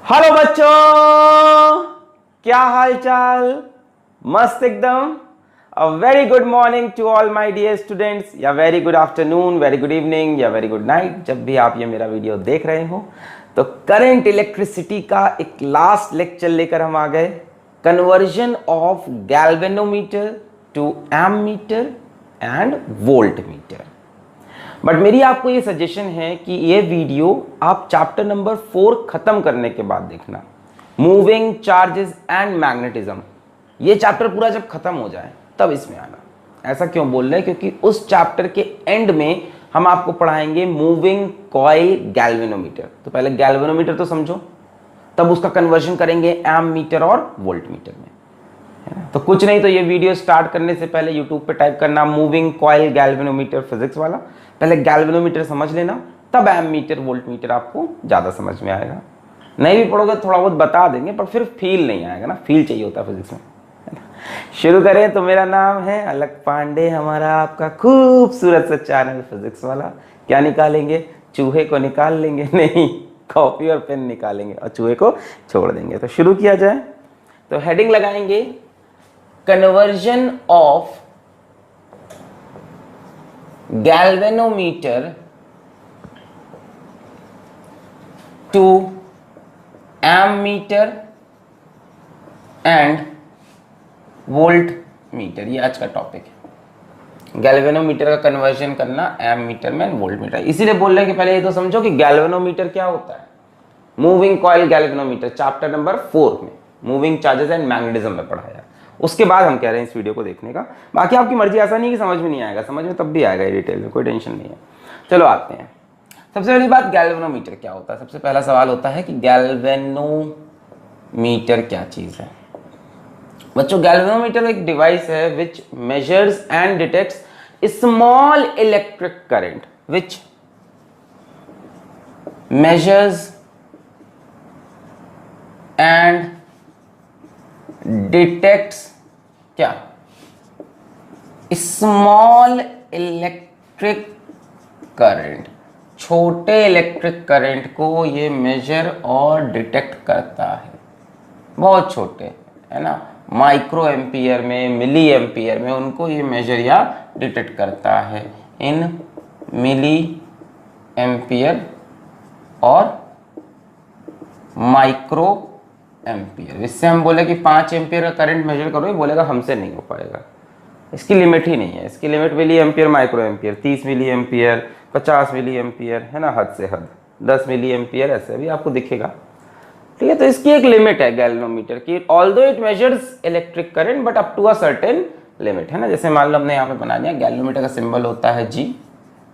Hello बच्चों, क्या हाल चाल। मस्त एकदम। A very good morning to all my dear students, या very good afternoon, very good evening या वेरी गुड नाइट, जब भी आप ये मेरा वीडियो देख रहे हो। तो करंट इलेक्ट्रिसिटी का एक लास्ट लेक्चर लेकर हम आ गए। Conversion of galvanometer to ammeter and volt meter. But मेरी आपको ये सजेशन है कि ये वीडियो आप चैप्टर नंबर 4 खत्म करने के बाद देखना, मूविंग चार्जेस एंड मैग्नेटिज्म। ये चैप्टर पूरा जब खत्म हो जाए तब इसमें आना। ऐसा क्यों बोल रहे हैं? क्योंकि उस चैप्टर के एंड में हम आपको पढ़ाएंगे मूविंग कॉइल गैल्वेनोमीटर। तो पहले गैल्वेनोमीटर तो समझो, तब उसका कन्वर्जन करेंगे एम मीटर और वोल्ट मीटर में। तो कुछ नहीं, तो ये वीडियो स्टार्ट करने से पहले यूट्यूब पे टाइप करना मूविंग कॉइल गैल्वेनोमीटर फिजिक्स वाला। पहले गैल्वेनोमीटर समझ लेना, तब एम मीटर वोल्ट मीटर आपको ज़्यादा समझ में आएगा। नहीं भी पढ़ोगे थोड़ा बहुत बता देंगे, पर फिर फील नहीं आएगा ना, फील चाहिए होता है फिजिक्स में। शुरू करें तो मेरा नाम है अलक पांडे, हमारा आपका खूबसूरत सा चैनल फिजिक्स वाला। क्या निकालेंगे? चूहे को निकाल लेंगे? नहीं, कॉपी और पेन निकालेंगे और चूहे को छोड़ देंगे। तो शुरू किया जाए। तो हेडिंग लगाएंगे conversion of galvanometer to ammeter and volt meter. ये आज का टॉपिक है, गैल्वेनोमीटर का कन्वर्जन करना एमीटर में एंड वोल्ट मीटर। इसीलिए बोल रहे हैं कि पहले ये तो समझो कि गैल्वेनोमीटर क्या होता है। Moving coil galvanometer chapter number 4 में मूविंग चार्जेस एंड मैग्नेटिज्म में पढ़ाया। उसके बाद हम कह रहे हैं इस वीडियो को देखने का। बाकी आपकी मर्जी, ऐसा नहीं कि समझ में नहीं आएगा, समझ में तब भी आएगा डिटेल में, कोई टेंशन नहीं है। चलो आते हैं। सबसे पहली बात, गैल्वेनोमीटर क्या होता है। सबसे पहला सवाल होता है कि गैल्वेनोमीटर क्या चीज है। बच्चों, गैल्वेनोमीटर एक डिवाइस है which measures and detects small electric current, which measures and detects क्या? Small electric current. छोटे इलेक्ट्रिक करंट को ये मेजर और डिटेक्ट करता है। बहुत छोटे, है ना, माइक्रो एम्पियर में, मिली एम्पियर में, उनको ये मेजर या डिटेक्ट करता है इन मिली एम्पियर और माइक्रो एम्पियर। इससे हम बोले कि 5 एम्पियर का करंट मेजर करो, ये बोलेगा हमसे नहीं हो पाएगा, इसकी लिमिट ही नहीं है। इसकी limit milli ampere, micro ampere, 30 milli ampere, 50 milli ampere, है ना, हद से हद 10 मिली एम्पियर, ऐसे भी आपको दिखेगा। ठीक है, तो इसकी एक लिमिट है गैल्वेनोमीटर की। Although it measures electric current but up to a certain limit, है ना। जैसे मान लो हमने यहाँ पे बना दिया, गैल्वेनोमीटर का सिंबल होता है G।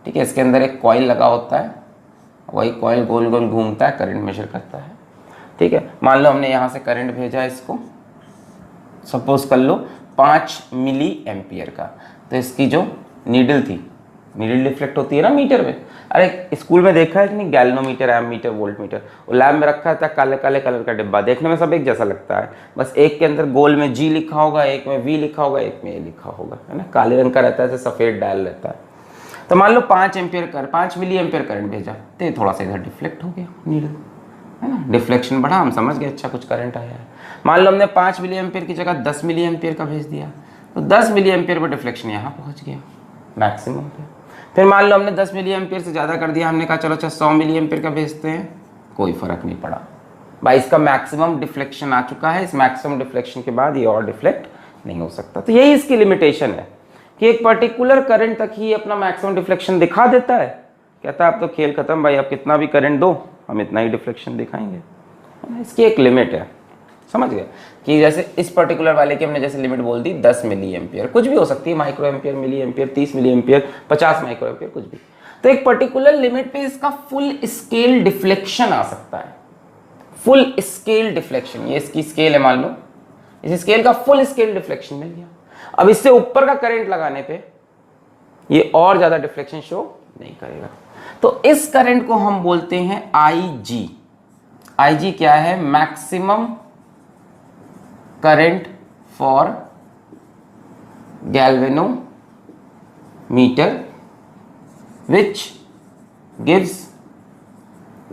ठीक है, इसके अंदर एक कॉइल लगा होता है, वही कॉइल गोल गोल घूमता है, करंट मेजर करता है। ठीक है, मान लो हमने यहाँ से करंट भेजा इसको, सपोज कर लो 5 मिली एम्पियर का। तो इसकी जो नीडल थी, नीडल डिफ्लेक्ट होती है ना मीटर में। अरे स्कूल में देखा है कि नहीं, galvanometer, ammeter, volt meter, वो लैब में रखा था, काले काले कलर का डिब्बा, देखने में सब एक जैसा लगता है। बस एक के अंदर गोल में G लिखा होगा, एक में V लिखा होगा, एक में A लिखा होगा, है ना, काले रंग का रहता है, सफेद डायल रहता है। तो मान लो 5 मिली एम्पियर करंट भेजा, तो थोड़ा सा इधर डिफ्लेक्ट हो गया नीडल, है ना, डिफ्लेक्शन बढ़ा, हम समझ गए अच्छा कुछ करंट आया है। मान लो हमने 5 मिली एम्पियर की जगह 10 मिली एम्पियर का भेज दिया, तो 10 मिली एम्पियर पर डिफ्लेक्शन यहाँ पहुँच गया मैक्सिमम पे। फिर मान लो हमने 10 मिली एम्पियर से ज़्यादा कर दिया, हमने कहा चलो अच्छा 100 मिली एम्पियर का भेजते हैं, कोई फ़र्क नहीं पड़ा भाई, इसका मैक्सिमम डिफ्लेक्शन आ चुका है। इस मैक्सिमम डिफ्लेक्शन के बाद ये और डिफ्लेक्ट नहीं हो सकता। तो यही इसकी लिमिटेशन है कि एक पर्टिकुलर करंट तक ही अपना मैक्सिमम डिफ्लेक्शन दिखा देता है। कहता है अब तो खेल खत्म भाई, आप कितना भी करंट दो, हम इतना ही डिफ्लेक्शन दिखाएंगे। इसकी एक लिमिट है, समझ गए कि जैसे इस पर्टिकुलर वाले की हमने जैसे लिमिट बोल दी 10 मिली एम्पियर, कुछ भी हो सकती है, micro ampere, milli ampere, 30 milli ampere, 50 micro ampere, कुछ भी। तो एक पर्टिकुलर लिमिट पे इसका फुल स्केल डिफ्लेक्शन आ सकता है, फुल स्केल डिफ्लेक्शन। ये इसकी स्केल है, मान लो इस स्केल का फुल स्केल डिफ्लेक्शन मिल गया। अब इससे ऊपर का करंट लगाने पे ये और ज्यादा डिफ्लेक्शन शो नहीं करेगा। तो इस करंट को हम बोलते हैं IG। IG क्या है? Maximum current for galvanometer which gives,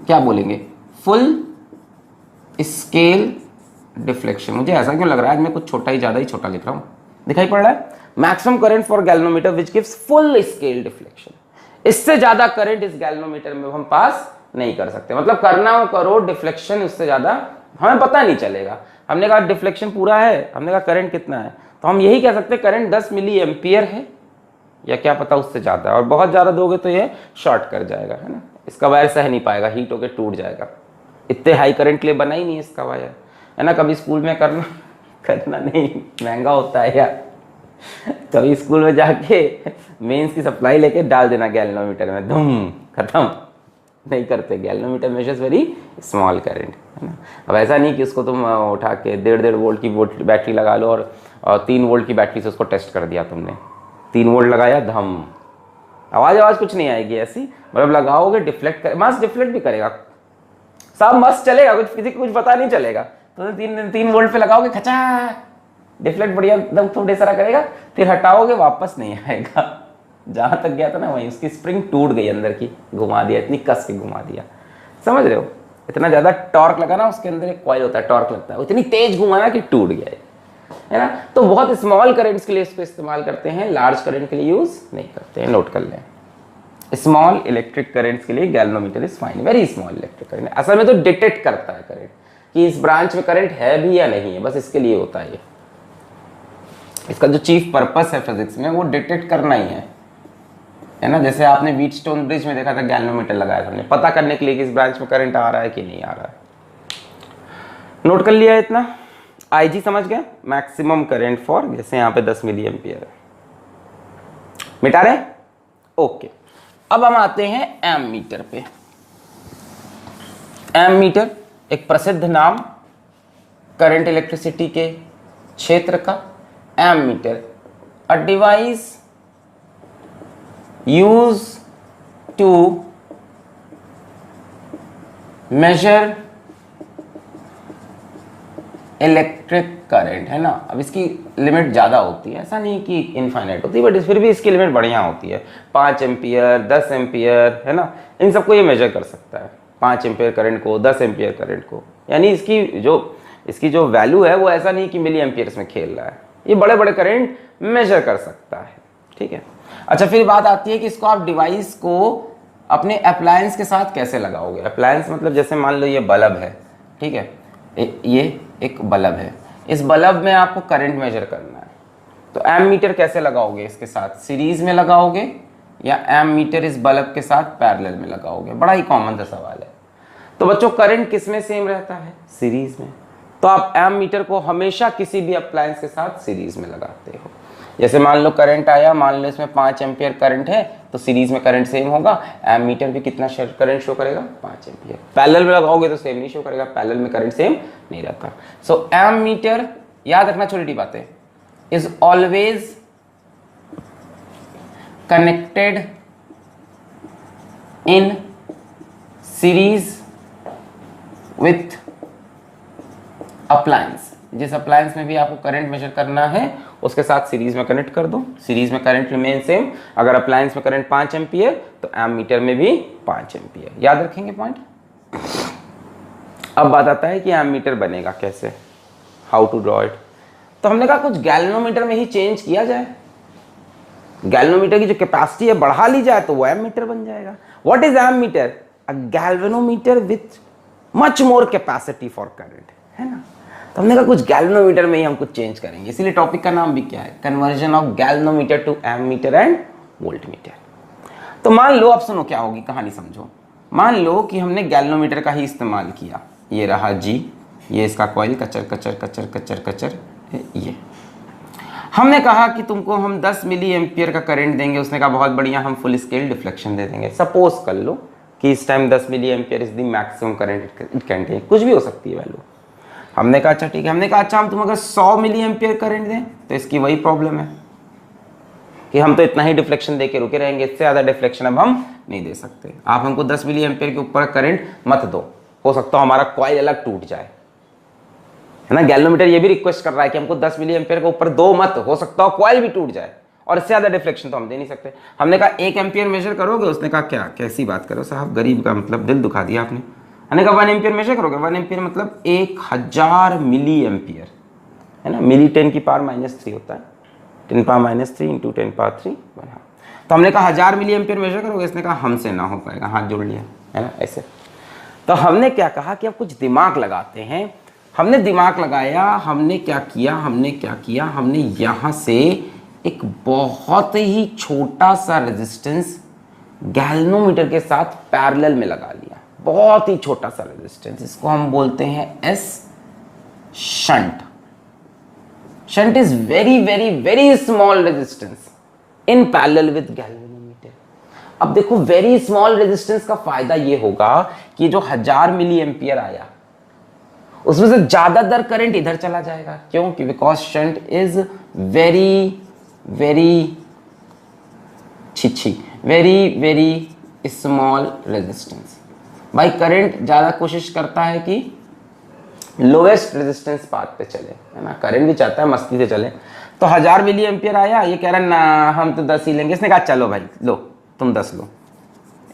क्या बोलेंगे, फुल स्केल डिफ्लेक्शन। मुझे ऐसा क्यों लग रहा है आज मैं कुछ छोटा ही ज़्यादा ही छोटा लिख रहा हूँ, दिखाई पड़ रहा है। Maximum current for galvanometer which gives full scale deflection. इससे ज़्यादा करंट इस गैल्वेनोमीटर में हम पास नहीं कर सकते, मतलब करना हो करो, डिफ्लेक्शन उससे ज़्यादा हमें पता नहीं चलेगा। हमने कहा डिफ्लेक्शन पूरा है, हमने कहा करंट कितना है, तो हम यही कह सकते हैं करंट 10 मिली एम्पियर है, या क्या पता उससे ज़्यादा, और बहुत ज़्यादा दोगे तो ये शॉर्ट कर जाएगा, है ना। इसका वायर सह नहीं पाएगा, हीट होकर टूट जाएगा। इतने हाई करंट के लिए बना ही नहीं इसका वायर, है ना। कभी स्कूल में करना नहीं, महंगा होता है यार। कभी स्कूल में जाके मेंस की सप्लाई लेके डाल देना गैल्वेनोमीटर में, धूम खत्म। नहीं करते, galvanometer measures very small current, है ना। अब ऐसा नहीं कि उसको तुम उठा के 1.5 वोल्ट की बैटरी लगा लो और 3 वोल्ट की बैटरी से उसको टेस्ट कर दिया तुमने, 3 वोल्ट लगाया, धम, आवाज़ कुछ नहीं आएगी ऐसी, मतलब लगाओगे डिफ्लेक्ट कर, मस्त डिफ्लेक्ट भी करेगा, सब मस्त चलेगा, कुछ किसी को कुछ पता नहीं चलेगा। तो 3 वोल्ट पे लगाओगे, खचा डिफ्लेक्ट बढ़िया एकदम थोड़े सारा करेगा, फिर हटाओगे वापस नहीं आएगा। जहां तक गया था ना वहीं उसकी स्प्रिंग टूट गई अंदर की, घुमा दिया, इतनी कस के घुमा दिया, समझ रहे हो। इतना ज्यादा टॉर्क लगा ना, उसके अंदर एक कॉइल होता है, टॉर्क लगता है, इतनी तेज घुमाना कि टूट गया, है ना। तो बहुत स्मॉल करंट्स के लिए इसको इस्तेमाल करते हैं, लार्ज करंट के लिए यूज नहीं करते हैं, नोट कर लें। स्मॉल इलेक्ट्रिक करंट्स के लिए galvanometer is fine, very small electric current. असल में तो डिटेक्ट करता है करंट कि इस ब्रांच में करंट है भी या नहीं है, बस इसके लिए होता है ये। इसका जो चीफ पर्पस है फिजिक्स में वो डिटेक्ट करना ही है ना। जैसे आपने व्हीटस्टोन ब्रिज में देखा था, गैल्वेनोमीटर लगाया था हमने, पता करने के लिए कि इस ब्रांच में करंट आ रहा है कि नहीं आ रहा है। नोट कर लिया इतना, आईजी समझ गए, मैक्सिमम करंट फॉर, जैसे यहाँ पे 10 मिली एम्पियर है, मिटा रहे, ओके। अब हम आते हैं एम मीटर पे। एम मीटर एक प्रसिद्ध नाम करंट इलेक्ट्रिसिटी के क्षेत्र का। Ammeter a device use to measure electric current, है ना। अब इसकी लिमिट ज़्यादा होती है, ऐसा नहीं कि इनफाइनाइट होती है, बट फिर भी इसकी लिमिट बढ़िया होती है। 5 एम्पियर, 10 एम्पियर, है ना, इन सबको ये मेजर कर सकता है। 5 एम्पियर करंट को, 10 एम्पियर करंट को, यानी इसकी जो वैल्यू है वो ऐसा नहीं कि मिली एम्पियर्स में खेल रहा है, ये बड़े बड़े करंट मेजर कर सकता है, ठीक है। अच्छा, फिर बात आती है कि इसको आप डिवाइस को अपने अप्लायंस के साथ कैसे लगाओगे। अप्लायंस मतलब जैसे मान लो ये बल्ब है, ठीक है, ये एक बल्ब है, इस बल्ब में आपको करंट मेजर करना है, तो एम मीटर कैसे लगाओगे इसके साथ, सीरीज में लगाओगे या एम मीटर इस बल्ब के साथ पैरेलल में लगाओगे। बड़ा ही कॉमन सा सवाल है। तो बच्चों करंट किस में सेम रहता है, सीरीज में, तो आप एम मीटर को हमेशा किसी भी अप्लायंस के साथ सीरीज में लगाते हो। जैसे मान लो करंट आया, मान लो इसमें 5 एम्पियर करंट है, तो सीरीज में करंट सेम होगा, एम मीटर भी कितना करंट शो करेगा, 5 एम्पियर। पैरेलल में लगाओगे तो सेम नहीं शो करेगा, पैरेलल में करंट सेम नहीं रहता। सो एम मीटर, याद रखना छोटी बातें, is always connected in series with appliance. जिस अप्लायंस में भी आपको करंट मेजर करना है उसके साथ सीरीज में कनेक्ट कर दो, सीरीज में करंट रिमेन सेम। अगर अप्लायंस में करंट 5 एम्पियर तो एम मीटर में भी 5 एम्पियर, याद रखेंगे पॉइंट। अब बात आता है कि एम मीटर बनेगा कैसे, हाउ टू ड्रॉ इट। तो हमने कहा कुछ गैल्वेनोमीटर में ही चेंज किया जाए, गैल्वेनोमीटर की जो कैपेसिटी है बढ़ा ली जाए, तो वो एम मीटर बन जाएगा। What is ammeter? A galvanometer with much more capacity for current, है ना। तो हमने कहा कुछ गैल्वेनोमीटर में ही हम कुछ चेंज करेंगे, इसीलिए टॉपिक का नाम भी क्या है, conversion of galvanometer to ammeter and voltmeter. तो मान लो, अब सुनो क्या होगी कहानी समझो। मान लो कि हमने गैल्वेनोमीटर का ही इस्तेमाल किया, ये रहा जी, ये इसका कॉइल, कचर कचर कचर कचर कचर, ये हमने कहा कि तुमको हम 10 मिली एम्पियर का करंट देंगे। उसने कहा बहुत बढ़िया, हम फुल स्केल डिफ्लेक्शन दे देंगे। सपोज कर लो कि इस time 10 milli ampere is the maximum current it can take, कुछ भी हो सकती है वैल्यू। हमने कहा अच्छा ठीक है, हमने कहा अच्छा हम तुम अगर 100 मिली एम्पियर करंट दें तो इसकी वही प्रॉब्लम है कि हम तो इतना ही डिफ्लेक्शन दे के रुके रहेंगे, इससे ज़्यादा डिफ्लेक्शन अब हम नहीं दे सकते। आप हमको 10 मिली एम्पियर के ऊपर करंट मत दो, हो सकता है हमारा कॉइल अलग टूट जाए, है ना। गैल्वेनोमीटर ये भी रिक्वेस्ट कर रहा है कि हमको 10 मिली एम्पियर के ऊपर दो मत, हो सकता है कॉइल भी टूट जाए, और इससे ज़्यादा डिफ्लेक्शन तो हम दे नहीं सकते। हमने कहा 1 एम्पियर मेजर करोगे, उसने कहा क्या, कैसी बात करो साहब, गरीब का मतलब दिल दुखा दिया आपने। मैंने कहा 1 एम्पियर मेजर करोगे, 1 एम्पियर मतलब 1000 मिली एम्पियर है ना, मिली 10 की पावर -3 होता है, 10 पावर -3 इंटू 10 पावर 3। तो हमने कहा 1000 मिली एम्पियर मेजर करोगे, इसने कहा हमसे ना हो पाएगा, हाथ जोड़ लिया है ना ऐसे। तो हमने क्या कहा कि अब कुछ दिमाग लगाते हैं। हमने दिमाग लगाया, हमने क्या किया, हमने यहाँ से एक बहुत ही छोटा सा रेजिस्टेंस गैल्वेनोमीटर के साथ पैरेलल में लगा लिया, बहुत ही छोटा सा रेजिस्टेंस, इसको हम बोलते हैं S shunt. Shunt is very very very small resistance in parallel with galvanometer. अब देखो वेरी स्मॉल रेजिस्टेंस का फायदा ये होगा कि जो 1000 मिली एम्पियर आया उसमें से ज्यादातर करंट इधर चला जाएगा। क्यों? कि because shunt is very very very small resistance. भाई करंट ज्यादा कोशिश करता है कि लोएस्ट रेजिस्टेंस पाथ पे चले, है ना, करंट भी चाहता है मस्ती से चले। तो 1000 मिली एम्पियर आया, ये कह रहा है ना हम तो 10 ही लेंगे। इसने कहा चलो भाई लो तुम 10 लो,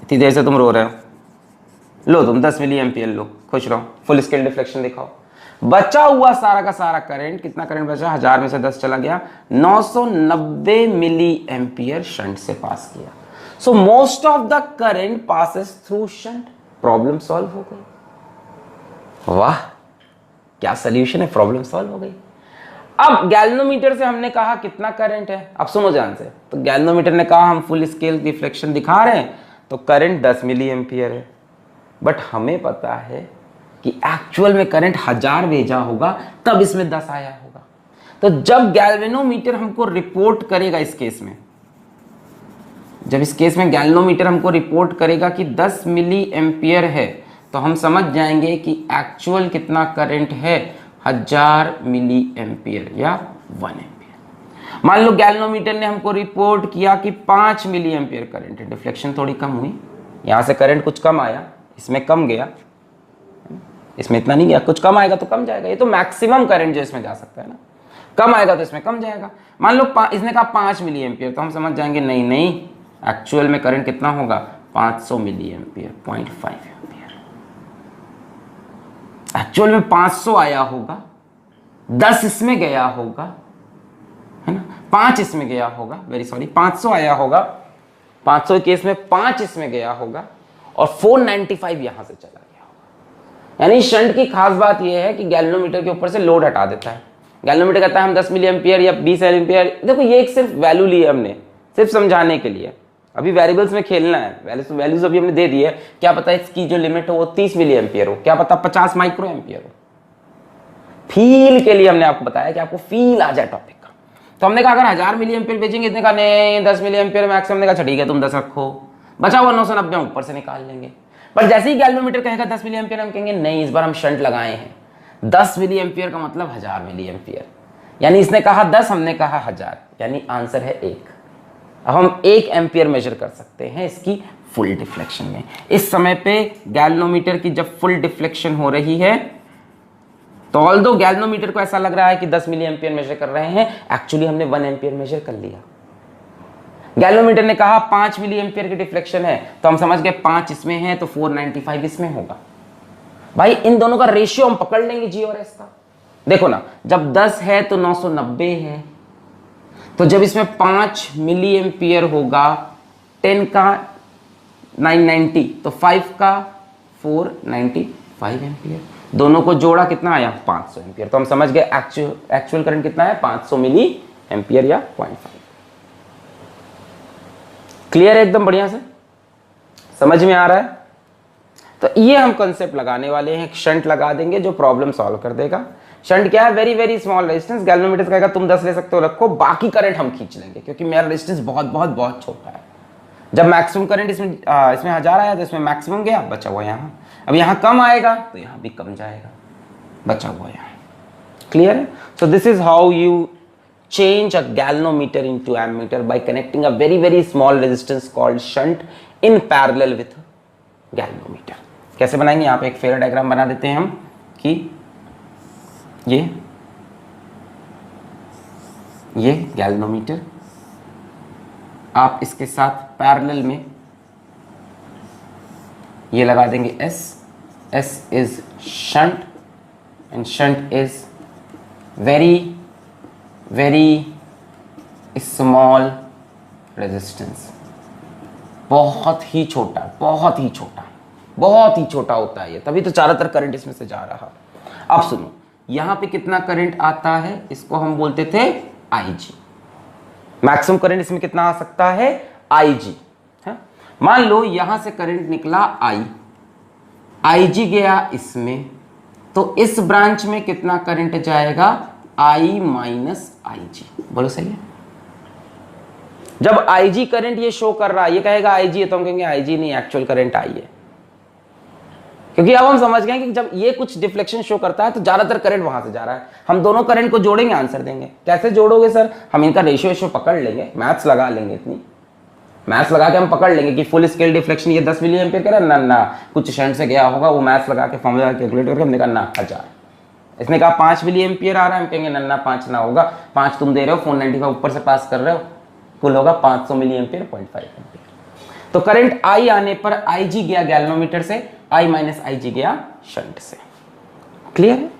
इतनी देर से तुम रो रहे हो, लो तुम 10 मिली एम्पियर लो, खुश रहो, फुल स्केल डिफ्लेक्शन दिखाओ। बचा हुआ सारा का सारा करंट, कितना करंट बचा, 1000 में से 10 चला गया, 990 मिली एम्पियर शंट से पास किया। So most of the current passes through shunt. Problem solve हो गई। वाह क्या सोल्यूशन है, प्रॉब्लम सॉल्व हो गई। अब गैल्वेनोमीटर से हमने कहा कितना करंट है, अब सुनो ध्यान से। तो गैल्वेनोमीटर ने कहा हम फुल स्केल रिफ्लेक्शन दिखा रहे हैं तो करंट 10 मिली एम्पियर है, बट हमें पता है कि एक्चुअल में करंट 1000 भेजा होगा तब इसमें 10 आया होगा। तो जब गैल्वेनोमीटर हमको रिपोर्ट करेगा इस केस में, जब इस केस में गैल्वेनोमीटर हमको रिपोर्ट करेगा कि 10 मिली एम्पियर है, तो हम समझ जाएंगे कि एक्चुअल कितना करंट है, 1000 मिली एम्पियर या 1 एम्पियर। मान लो गैल्वेनोमीटर ने हमको रिपोर्ट किया कि 5 मिली एम्पियर करंट है, डिफ्लेक्शन थोड़ी कम हुई, यहां से करंट कुछ कम आया, इसमें कम गया, इसमें इतना नहीं गया, कुछ कम आएगा तो कम जाएगा। ये तो मैक्सिमम करंट जो इसमें जा सकता है ना, कम आएगा तो इसमें कम जाएगा। मान लो इसने कहा 5 मिली एम्पियर, तो हम समझ जाएंगे नहीं एक्चुअल में करंट कितना होगा, 500 मिली एम्पियर, 0.5 एम्पियर। एक्चुअल में 500 आया होगा, 10 इसमें गया होगा, है ना, 5 इसमें गया होगा, वेरी सॉरी, 500 आया होगा, 500 केस में 5 इसमें गया होगा और 495 यहां से चला गया होगा। यानी शंट की खास बात यह है कि गैल्वेनोमीटर के ऊपर से लोड हटा देता है। गैल्वेनोमीटर कहता है हम 10 मिली एम्पियर या 20 एम्पियर, देखो ये एक सिर्फ वैल्यू ली है हमने, सिर्फ समझाने के लिए, अभी वेरिएबल्स में खेलना है। वैल्यूज अभी हमने दे दी है, क्या पता इसकी जो लिमिट हो वो 30 मिली एम्पियर हो, क्या पता 50 माइक्रो एम्पियर हो। फील के लिए हमने आपको बताया कि आपको फील आ जाए टॉपिक का। तो हमने कहा अगर 1000 मिली एम्पियर भेजेंगे, इतने कहा नहीं 10 मिली एम्पियर मैक्सिमम, ने कहा ठीक है तुम 10 रखो, बचा हुआ 990 ऊपर से निकाल लेंगे। पर जैसे ही गैल्वेनोमीटर कहेगा 10 मिली एम्पियर, हम कहेंगे नहीं इस बार हम शंट लगाए हैं, 10 मिली एम्पियर का मतलब 1000 मिली एम्पियर। यानी इसने कहा 10, हमने कहा 1000, यानी आंसर है 1। अब हम 1 एम्पियर मेजर कर सकते हैं इसकी फुल डिफ्लेक्शन में। इस समय पे गैल्वेनोमीटर की जब फुल डिफ्लेक्शन हो रही है, तो ऑल्दो गैल्वेनोमीटर को ऐसा लग रहा है कि 10 मिली एम्पियर मेजर कर रहे हैं, एक्चुअली हमने 1 एम्पियर मेजर कर लिया। गैल्वेनोमीटर ने कहा 5 मिली एम्पियर की डिफ्लेक्शन है, तो हम समझ गए 5 इसमें है तो 495 इसमें होगा। भाई इन दोनों का रेशियो हम पकड़ लेंगे जी और एस का। देखो ना, जब 10 है तो 990 है, तो जब इसमें 5 मिली एम्पियर होगा, 10 का 990, तो 5 का 495 एम्पियर, दोनों को जोड़ा कितना आया 500 एम्पियर। तो हम समझ गए एक्चुअल करंट कितना है, 500 मिली एम्पियर या 0.5। क्लियर है एकदम बढ़िया से, समझ में आ रहा है। तो ये हम कंसेप्ट लगाने वाले हैं, एक शंट लगा देंगे जो प्रॉब्लम सॉल्व कर देगा। शंट क्या है, very very small resistance. Galvanometer कहेगा तुम 10 ले सकते हो रखो, बाकी करंट हम खींच लेंगे क्योंकि मेरा रेजिस्टेंस बहुत बहुत बहुत छोटा है। जब मैक्सिमम करंट इसमें 1000 आया तो इसमें मैक्सिमम गया, बचा हुआ यहाँ। अब यहाँ कम आएगा तो यहाँ भी कम जाएगा, बचा हुआ यहाँ। क्लियर है। सो this is how you change a galvanometer into ammeter by connecting a very very small resistance called shunt in parallel with galvanometer। कैसे बनाएंगे, यहाँ पे एक फेयर डायग्राम बना देते हैं हम कि ये गैल्वेनोमीटर, आप इसके साथ पैरेलल में ये लगा देंगे S is shunt and shunt is very very small resistance, बहुत ही छोटा, बहुत ही छोटा, बहुत ही छोटा होता है ये, तभी तो ज़्यादातर करंट इसमें से जा रहा। अब सुनो, यहाँ पे कितना करंट आता है, इसको हम बोलते थे IG। मैक्सिमम करंट इसमें कितना आ सकता है, IG है। मान लो यहाँ से करंट निकला IG गया इसमें, तो इस ब्रांच में कितना करंट जाएगा, I माइनस IG। बोलो सही है। जब IG करंट ये शो कर रहा है, ये कहेगा IG है, तो हम कहेंगे IG नहीं, एक्चुअल करंट I है, क्योंकि अब हम समझ गए कि जब ये कुछ डिफ्लेक्शन शो करता है तो ज्यादातर करंट वहां से जा रहा है। हम दोनों करंट को जोड़ेंगे, आंसर देंगे। कैसे जोड़ोगे सर, हम इनका रेशियो पकड़ लेंगे, मैथ्स लगा लेंगे, इतनी मैथ्स लगा के हम पकड़ लेंगे कि फुल स्केल डिफ्लेक्शन ये 10 मिली एम्पियर करा ना, कुछ शंट से गया होगा, वो मैथ्स लगा के फॉर्मूला कैलकुलेट करके हमने कहा ना 1000। इसने कहा 5 मिली एम्पियर आ रहा है, हम कहेंगे ना 5 ना होगा, 5 तुम दे रहे हो, 495 ऊपर से पास कर रहे हो, फुल होगा 500 मिली एम्पियर 0.5 एम्पियर। तो करंट I आने पर IG गया गैल्वेनोमीटर से, I माइनस IG गया शंट से। क्लियर है।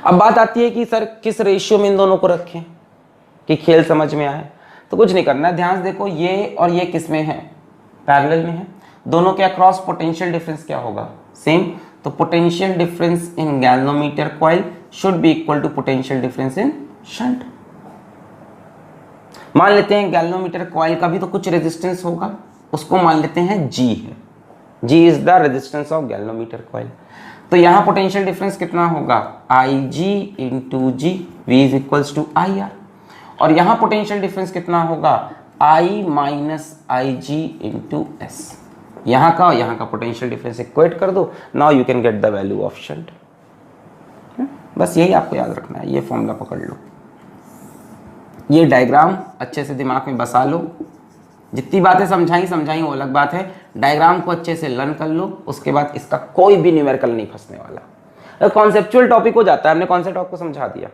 अब बात आती है कि सर किस रेशियो में इन दोनों को रखें कि खेल समझ में आए। तो कुछ नहीं करना है, ध्यान से देखो, ये और ये किस में है, पैरेलल में है। दोनों के अक्रॉस पोटेंशियल डिफरेंस क्या होगा, सेम। तो potential difference in galvanometer coil should be equal to potential difference in shunt. मान लेते हैं गैल्वेनोमीटर कॉइल का भी तो कुछ रेजिस्टेंस होगा, उसको मान लेते हैं G है, G is the resistance of galvanometer coil. तो यहाँ पोटेंशियल डिफरेंस कितना होगा, IG into G, V is equals to IR। और यहाँ पोटेंशियल डिफरेंस कितना होगा, I minus IG into S। यहाँ का पोटेंशियल डिफरेंस इक्वेट कर दो, now you can get the value of shunt. बस यही आपको याद रखना है, ये फॉर्मूला पकड़ लो, ये डायग्राम अच्छे से दिमाग में बसा लो। जितनी बातें समझाई वो अलग बात है, डायग्राम को अच्छे से लर्न कर लो, उसके बाद इसका कोई भी न्यूमेरिकल नहीं फंसने वाला। कॉन्सेप्चुअल टॉपिक हो जाता है, हमने कॉन्सेप्ट आपको समझा दिया।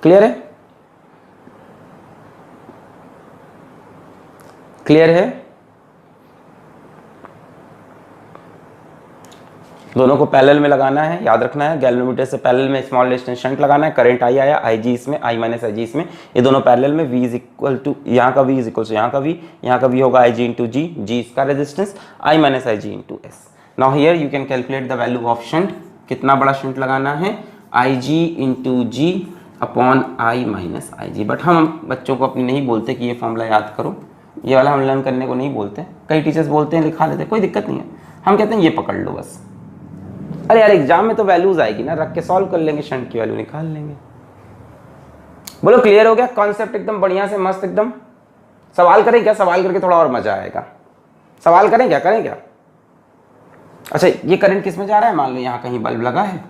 क्लियर है, क्लियर है। दोनों को पैरेलल में लगाना है, याद रखना है, गैल्वेनोमीटर से पैरेलल में स्मॉल रेजिस्टेंस शंट लगाना है। करंट I आया, IG इसमें, I माइनस IG इसमें, ये दोनों पैरेलल में। V इज इक्वल टू, यहाँ का V इज इक्वल टू यहाँ का V, यहाँ का V होगा IG इंटू जी, जी इसका resistance, I minus IG into S। Now here you can calculate the value of shunt. कितना बड़ा शंट लगाना है, IG into G upon I minus IG। But हम बच्चों को अपनी नहीं बोलते कि ये फॉर्मूला याद करो, ये वाला हम लर्न करने को नहीं बोलते। कई टीचर्स बोलते हैं लिखा देते, कोई दिक्कत नहीं है, हम कहते हैं ये पकड़ लो बस। अरे यार एग्जाम में तो वैल्यूज आएगी ना, रख के सॉल्व कर लेंगे, शंट की वैल्यू निकाल लेंगे। बोलो क्लियर हो गया, कॉन्सेप्ट एकदम बढ़िया से मस्त एकदम। सवाल करें क्या, सवाल करके थोड़ा और मजा आएगा। सवाल करें क्या, करें क्या। अच्छा ये करंट किस में जा रहा है, मान लो यहाँ कहीं बल्ब लगा है,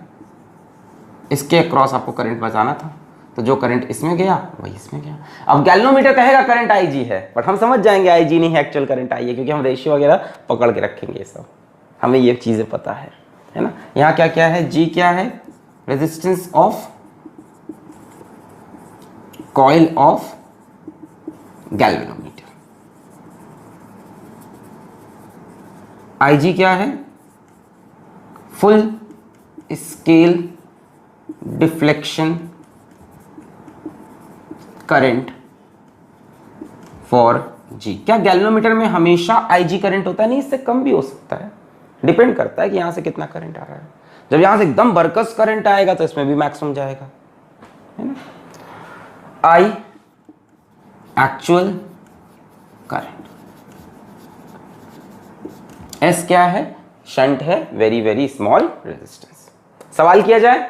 इसके अक्रॉस आपको करंट बचाना था, तो जो करंट इसमें गया वही इसमें गया। अब गैल्वेनोमीटर कहेगा करंट IG है, बट हम समझ जाएंगे IG नहीं है, एक्चुअल करंट I है, क्योंकि हम रेशियो वगैरह पकड़ के रखेंगे, ये सब हमें ये चीजें पता है ना। यहाँ क्या क्या है, G क्या है, resistance of coil of galvanometer. IG क्या है, full scale deflection current for G। क्या गैल्वेनोमीटर में हमेशा IG करंट होता है, नहीं, इससे कम भी हो सकता है, डिपेंड करता है कि यहां से कितना करंट आ रहा है। जब यहां से एकदम बरकस करंट आएगा तो इसमें भी मैक्सिमम जाएगा, है ना। I एक्चुअल करंट, S क्या है, शंट है, वेरी वेरी स्मॉल रेजिस्टेंस। सवाल किया जाए,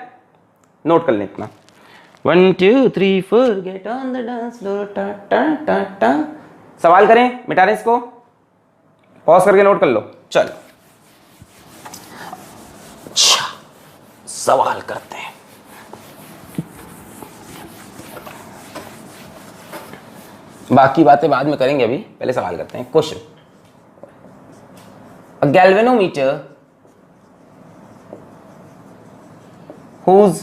नोट कर लें इतना, 1 2 3 4 get on the dance floor, टा टा टा टा। सवाल करें, मिटा रहे इसको, पॉज करके नोट कर लो। चल सवाल करते हैं। बाकी बातें बाद में करेंगे, अभी पहले सवाल करते हैं। Question, a galvanometer whose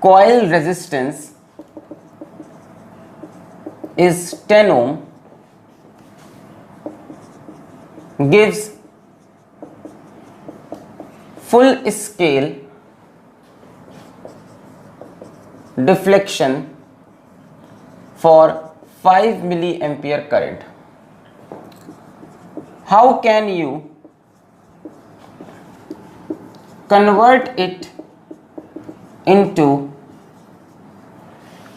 coil resistance is 10 ohm gives full scale deflection for 5 milliampere current. How can you convert it into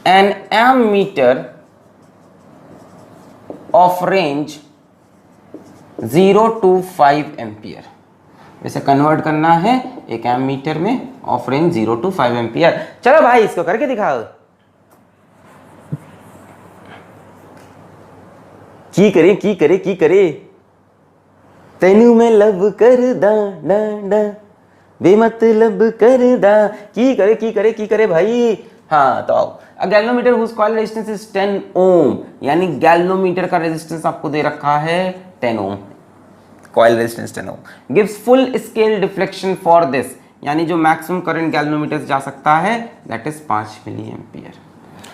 an ammeter of range 0 to 5 ampere? वैसे कन्वर्ट करना है एक एमीटर में ऑफ रेंज 0 to 5 एम्पियर। चलो भाई इसको करके दिखाओ। की करे तेनू में लब कर दा डा डा बेमतलब कर दा की करे भाई। हाँ तो आओ, a galvanometer whose coil resistance is 10 ohm, यानी गैल्वेनोमीटर का रेजिस्टेंस आपको दे रखा है 10 ohm, coil resistance 10 ohm, gives full scale deflection for this, यानी जो मैक्सिमम करंट गैल्वेनोमीटर से जा सकता है that is 5 milli ampere.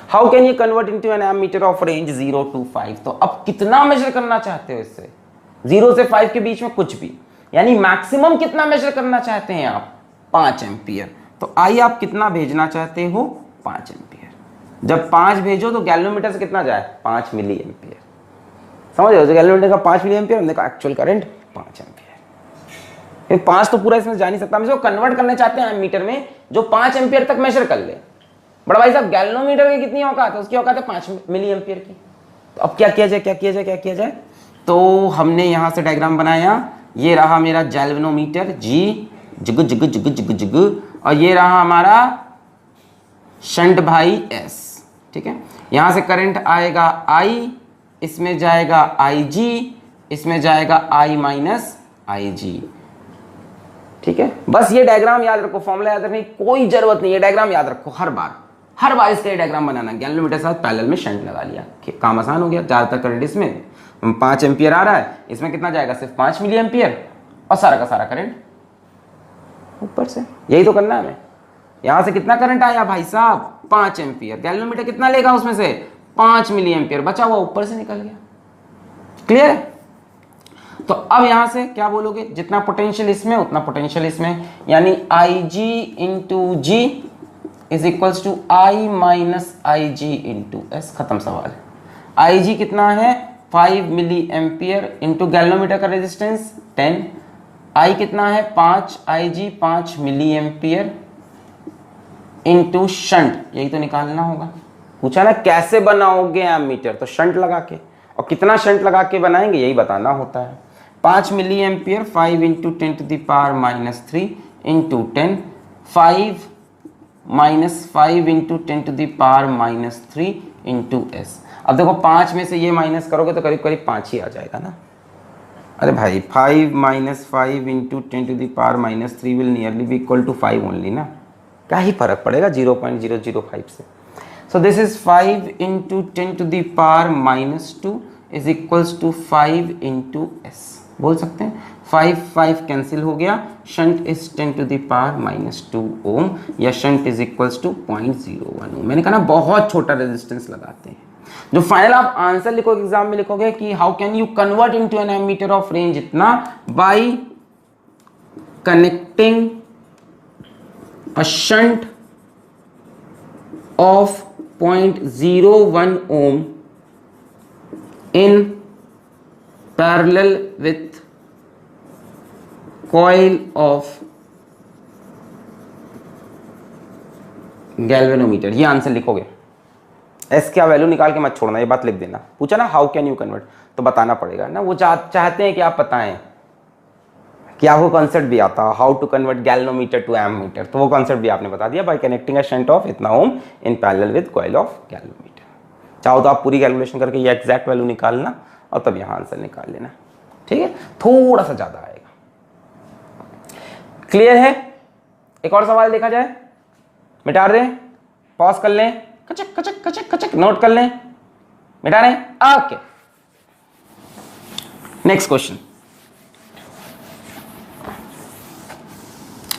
How can you convert into an ammeter of range 0 to 5? तो अब कितना मेजर करना चाहते हो इससे? 0 से 5 के बीच में कुछ भी, यानी मैक्सिमम कितना मेजर करना चाहते हैं आप? 5 एम्पियर। तो आइए आप कितना भेजना चाहते हो? 5 एम्पियर। जब 5 भेजो तो गैल्वेनोमीटर से कितना जाए? 5 मिली एम्पियर। समझ रहे हो? गैल्वेनोमीटर का 5 मिली एम्पियर, हमने कहा एक्चुअल करंट 5 एम्पियर। 5 तो पूरा इसमें जा नहीं सकता, हम इसको कन्वर्ट करना चाहते हैं एमीटर में जो 5 एम्पियर तक मेजर कर ले। बड़ा भाई साहब गैल्वेनोमीटर की कितनी औकात है? उसकी औकात है 5 मिली एम्पियर की। तो अब क्या किया जाए? तो हमने यहां से डायग्राम बनाया, ये रहा मेरा गैल्वेनोमीटर जी, जिग, और ये रहा हमारा शंट भाई एस। ठीक है, यहां से करंट आएगा आई, इसमें जाएगा आई जी, इसमें जाएगा आई माइनस आई जी। ठीक है, बस ये डायग्राम याद रखो, फॉर्मूला याद रखने की कोई जरूरत नहीं है, डायग्राम याद रखो हर बार इसका डायग्राम बनाना। गैल्वेनोमीटर के साथ पैरेलल में शंट लगा लिया, काम आसान हो गया। ज्यादातर करंट इसमें 5 एम्पियर आ रहा है, इसमें कितना जाएगा? सिर्फ 5 मिली एम्पियर, और सारा का सारा करंट ऊपर से। यही तो करना है हमें। यहां से कितना करंट आया भाई साहब? 5 एम्पियर। गैल्वेनोमीटर कितना लेगा उसमें से? 5 मिली एम्पियर, बचा हुआ ऊपर से निकल गया। क्लियर है? तो अब यहां से क्या बोलोगे? जितना पोटेंशियल इसमें उतना पोटेंशियल इसमें, यानी I G into G is equals to I minus I G into S. खत्म सवाल। आई जी कितना है? 5 मिली एम्पियर इंटू गैल्वेनोमीटर का रेजिस्टेंस 10, आई कितना है? 5, I G 5 milli ampere into shunt, यही तो निकालना होगा। पूछा ना कैसे बनाओगे एमीटर, तो शंट लगा के, और कितना शंट लगा के बनाएंगे यही बताना होता है। 5 milli ampere 5 into 10 to the power minus 3 into 10, 5 minus 5 into 10 to the power minus 3 into S. अब देखो 5 में से ये माइनस करोगे तो करीब करीब 5 ही आ जाएगा ना। अरे भाई 5 minus 5 into 10 to the power minus 3 will nearly be equal to 5 only ना, क्या ही फर्क पड़ेगा 0.005 से। So this is 5 into 10 to the power minus 2 is equals to 5 into S. बोल सकते हैं 5 कैंसिल हो गया, shunt is 10 to the power minus 2 ohm, या shunt is equals to 0.01 ohm. मैंने कहा ना बहुत छोटा रेजिस्टेंस लगाते हैं। जो फाइनल आप आंसर लिखोगे एग्जाम में लिखोगे कि how can you convert into an ammeter of range इतना, by connecting a shunt of 0.01 ohm in parallel with coil of galvanometer. ये आंसर लिखोगे, एस क्या वैल्यू निकाल के मत छोड़ना, ये बात लिख देना। पूछा ना हाउ कैन यू कन्वर्ट, तो बताना पड़ेगा ना। वो चाहते हैं कि आप बताएं कि आपको कॉन्सेप्ट भी आता है how to convert galvanometer to ammeter, तो वो कॉन्सेप्ट भी आपने बता दिया by connecting a shunt of इतना ohm in parallel with coil of galvanometer. चाहो तो आप पूरी कैलकुलेशन करके ये एग्जैक्ट वैल्यू निकालना और तब यहां आंसर निकाल लेना। ठीक है, थोड़ा सा ज्यादा आएगा। क्लियर है? एक और सवाल देखा जाए, मिटा दें, पॉज कर लें, कचक कचक कचक कचक नोट कर लें, मिटा रहे हैं। Okay, next question.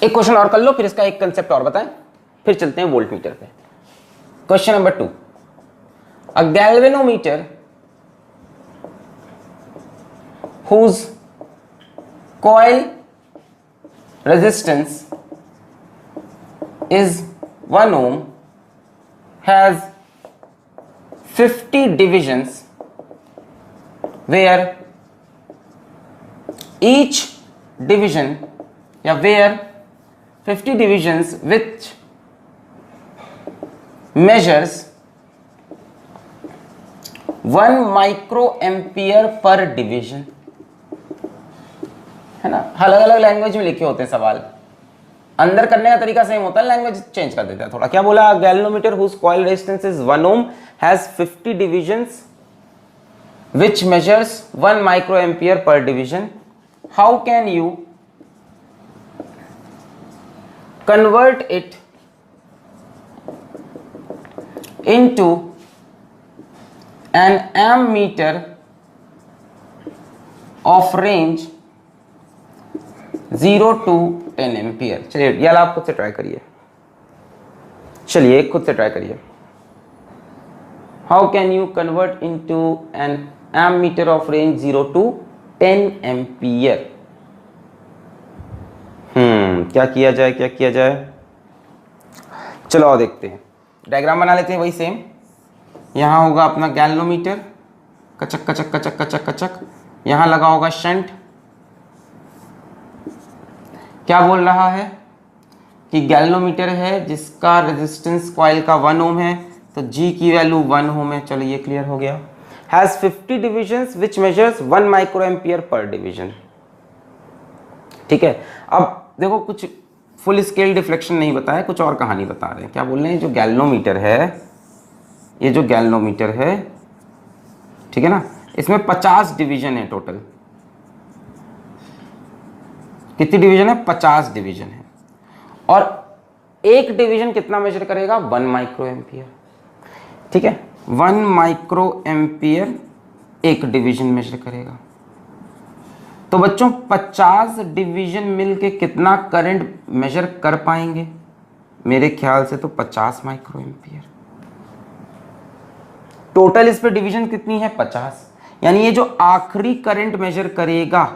एक क्वेश्चन और कर लो, फिर इसका एक कंसेप्ट और बताएं, फिर चलते हैं वोल्ट मीटर पे। Question number 2, a galvanometer whose coil resistance is 1 ohm has 50 divisions where each division where 50 divisions which measures 1 microampere per division, है ना। अलग अलग लैंग्वेज में लिखे होते हैं सवाल, अंदर करने का तरीका सेम होता है, लैंग्वेज चेंज कर देता है थोड़ा। क्या बोला? Galvanometer whose coil resistance is 1 ohm has 50 divisions which measures 1 microampere per division. How can you convert it into an ammeter of range 0 to 10 ampere? चलिए यार आप खुद से ट्राई करिए, चलिए खुद से ट्राई करिए। How can you convert into an ammeter of range 0 to 10 ampere? क्या किया जाए, क्या किया जाए? चलो और देखते हैं, डायग्राम बना लेते हैं वही सेम। यहां होगा अपना गैल्वेनोमीटर, कचक कचक कचक कचक कचक, यहां लगा होगा शंट। क्या बोल रहा है कि गैल्वेनोमीटर है जिसका रेजिस्टेंस कॉइल का 1 ohm है, तो G की वैल्यू 1 ohm है। चलो ये क्लियर हो गया। Has 50 divisions which measures 1 microampere पर डिवीजन। ठीक है, अब देखो कुछ फुल स्केल डिफ्लेक्शन नहीं बताया, कुछ और कहानी बता रहे हैं। क्या बोल रहे हैं? जो गैल्वेनोमीटर है, ये जो गैल्वेनोमीटर है, ठीक है ना, इसमें 50 डिवीजन है टोटल। कितनी डिवीजन है? 50 डिवीजन है। और एक डिवीजन कितना मेजर करेगा? 1 माइक्रोएम्पियर। ठीक है, 1 माइक्रोएम्पियर एक डिवीजन मेजर करेगा। तो बच्चों 50 डिवीजन मिलके कितना करंट मेजर कर पाएंगे? मेरे ख्याल से तो 50 माइक्रोएम्पियर। टोटल इस पे डिवीजन कितनी है? 50। यानी ये जो आखिरी करंट मेजर करेगा,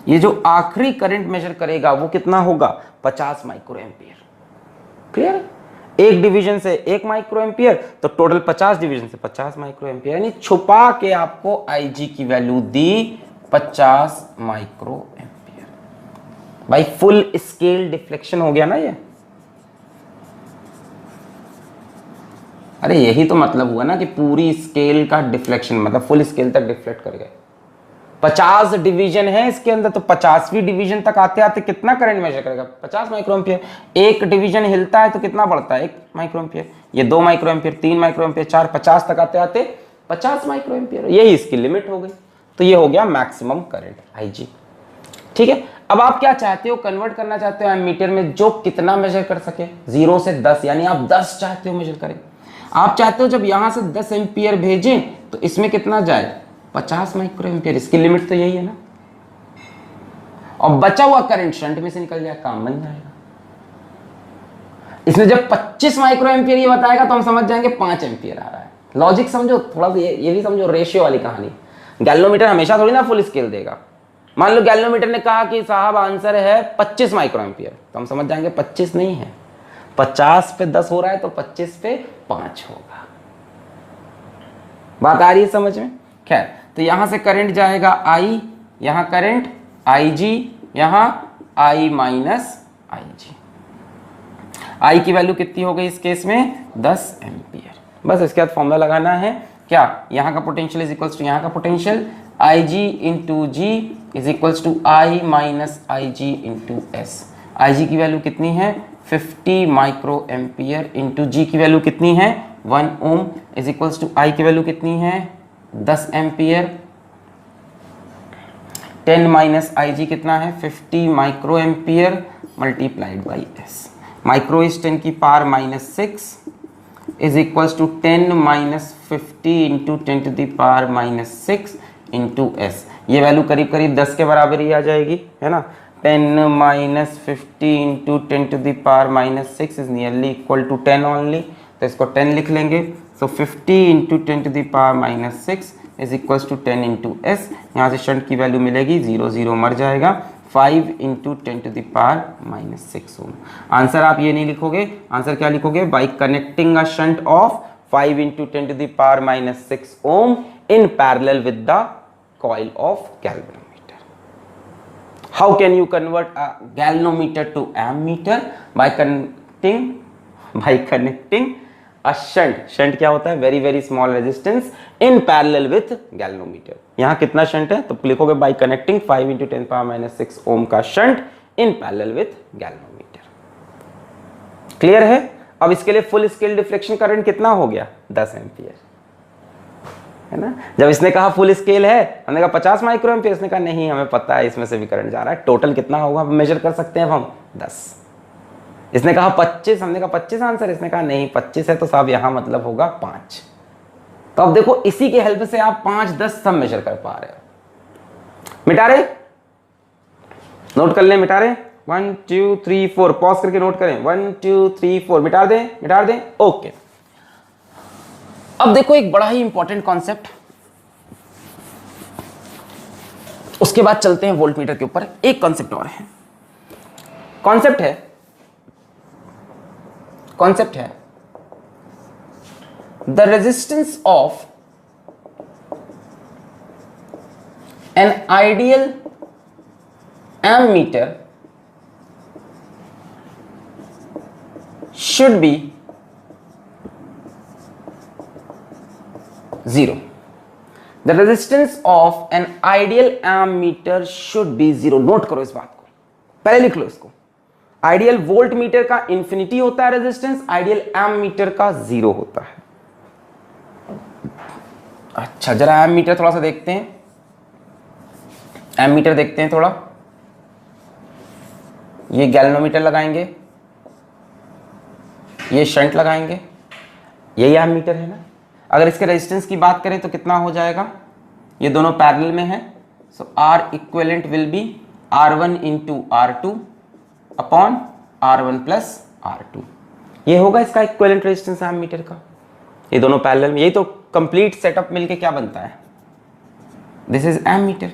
ये जो आखिरी करंट मेजर करेगा वो कितना होगा? 50 माइक्रोएम्पियर। क्लियर? एक डिवीजन से 1 माइक्रोएम्पियर, तो टोटल 50 डिवीजन से 50 माइक्रोएम्पियर। यानी छुपा के आपको Ig की वैल्यू दी 50 माइक्रोएम्पियर। भाई फुल स्केल डिफ्लेक्शन हो गया ना ये। अरे यही तो मतलब हुआ ना कि पूरी स्केल का डिफ्लेक्शन, मतलब फुल स्केल तक डिफ्लेक्ट कर गए। 50 डिवीजन है इसके अंदर, तो 50वीं डिवीजन तक आते आते कितना करंट मेजर करेगा? 50 माइक्रोएम्पियर। एक डिवीजन हिलता है तो कितना बढ़ता है? 1 माइक्रोएम्पियर। ये 2 माइक्रोएम्पियर, 3 माइक्रोएम्पियर, 4, 50 तक आते आते 50 माइक्रोएम्पियर। यही इसकी लिमिट हो गई। तो ये हो गया मैक्सिमम करंट Ig। ठीक है, अब आप क्या चाहते हो? कन्वर्ट करना चाहते हो एमीटर में जो कितना मेजर कर सके? 0 से 10, यानी आप 10 चाहते हो मेजर करें। आप चाहते हो जब यहां से 10 एम्पियर भेजें तो इसमें कितना जाए? 50 माइक्रोएम्पियर। इसकी लिमिट तो यही है ना। और बचा हुआ करंट शंट में से निकल जाए, काम बन जाएगा। इसने जब 25 माइक्रोएम्पियर ये बताएगा तो हम समझ जाएंगे 5 एम्पियर आ रहा है। लॉजिक समझो थोड़ा, ये भी समझो, रेशियो वाली कहानी। गैल्वेनोमीटर हमेशा थोड़ी ना फुल स्केल देगा। मान लो गैल्वेनोमीटर ने कहा कि साहब आंसर है 25 माइक्रोएम्पियर, तो हम समझ जाएंगे 25 नहीं है, 50 पे 10 हो रहा है तो 25 पे 5 होगा। बात आ रही है समझ में? खैर, तो यहां से करंट जाएगा I, यहां करंट Ig, यहां I माइनस Ig। I की वैल्यू कितनी हो गई इस केस में? 10 एम्पियर। बस इसके बाद फॉर्मूला लगाना है क्या? यहां का पोटेंशियल इज इक्वल्स टू यहां का potential, Ig into G is equals to I minus Ig into S. Ig की वैल्यू कितनी है? 50 माइक्रो एम्पियर इंटू जी की वैल्यू कितनी है? 1 ओम इज इक्वल्स टू I की वैल्यू कितनी है? 10 एम्पियर। 10 माइनस Ig कितना है? 50 micro ampere multiplied by S. Micro is 10 की power minus 6 is equals to 10 minus 50 into 10 to the power minus 6 into S. ये वैल्यू करीब करीब 10 के बराबर ही आ जाएगी, है ना। 10 minus 50 into 10 to the power minus 6 is nearly equal to 10 only, तो इसको 10 लिख लेंगे। So 50 into 10 to the power minus 6 is equals to 10 into S. यहाँ से शंट की वैल्यू मिलेगी 0 0 मर जाएगा 5 into 10 to the power minus 6 ohm. Answer आप ये नहीं लिखोगे, आंसर क्या लिखोगे? By connecting a shunt of 5 into 10 to the power minus 6 ohm in parallel with the coil of galvanometer. How can you convert a galvanometer to ammeter? By connecting a shunt. Shunt क्या होता है? Very very small resistance in parallel with galvanometer. यहाँ कितना shunt है? तो लिखोगे by connecting 5 into 10 power minus 6 ohm का shunt in parallel with galvanometer. Clear है? अब इसके लिए फुल स्केल डिफ्लेक्शन करंट कितना हो गया? 10 एम्पियर, है ना। जब इसने कहा फुल स्केल है, हमने कहा 50 माइक्रो एम्पियर, इसने कहा नहीं हमें पता है इसमें से भी करंट जा रहा है। टोटल कितना होगा मेजर कर सकते हैं हम? 10। इसने कहा 25, हमने कहा 25 आंसर, इसने कहा नहीं 25 है तो साहब यहां मतलब होगा 5। तो अब देखो इसी के हेल्प से आप 5 10 सब मेजर कर पा रहे हो। मिटा रहे, नोट कर ले, मिटा रहे 1 2 3 4, पॉज करके नोट करें 1 2 3 4, मिटा दें ओके। अब देखो एक बड़ा ही इंपॉर्टेंट कॉन्सेप्ट, उसके बाद चलते हैं वोल्टमीटर के ऊपर। एक कॉन्सेप्ट और है, कॉन्सेप्ट है the resistance of an ideal ammeter should be 0. The resistance of an ideal ammeter should be 0. Note करो इस बात को, पहले लिख लो इसको। आइडियल वोल्ट मीटर का इंफिनिटी होता है रेजिस्टेंस, आइडियल एमीटर का 0 होता है। अच्छा जरा एमीटर थोड़ा सा देखते हैं, एमीटर देखते हैं थोड़ा। ये गैल्वेनोमीटर लगाएंगे, ये शंट लगाएंगे, यही एमीटर है ना। अगर इसके रेजिस्टेंस की बात करें तो कितना हो जाएगा? ये दोनों पैरेलल में है, सो R equivalent will be R1 into R2 upon R1 plus R2। ये होगा इसका इक्विवेलेंट रेजिस्टेंस एमीटर का। ये दोनों पैरेलल में, यही तो कंप्लीट सेटअप मिलके क्या बनता है? This is ammeter.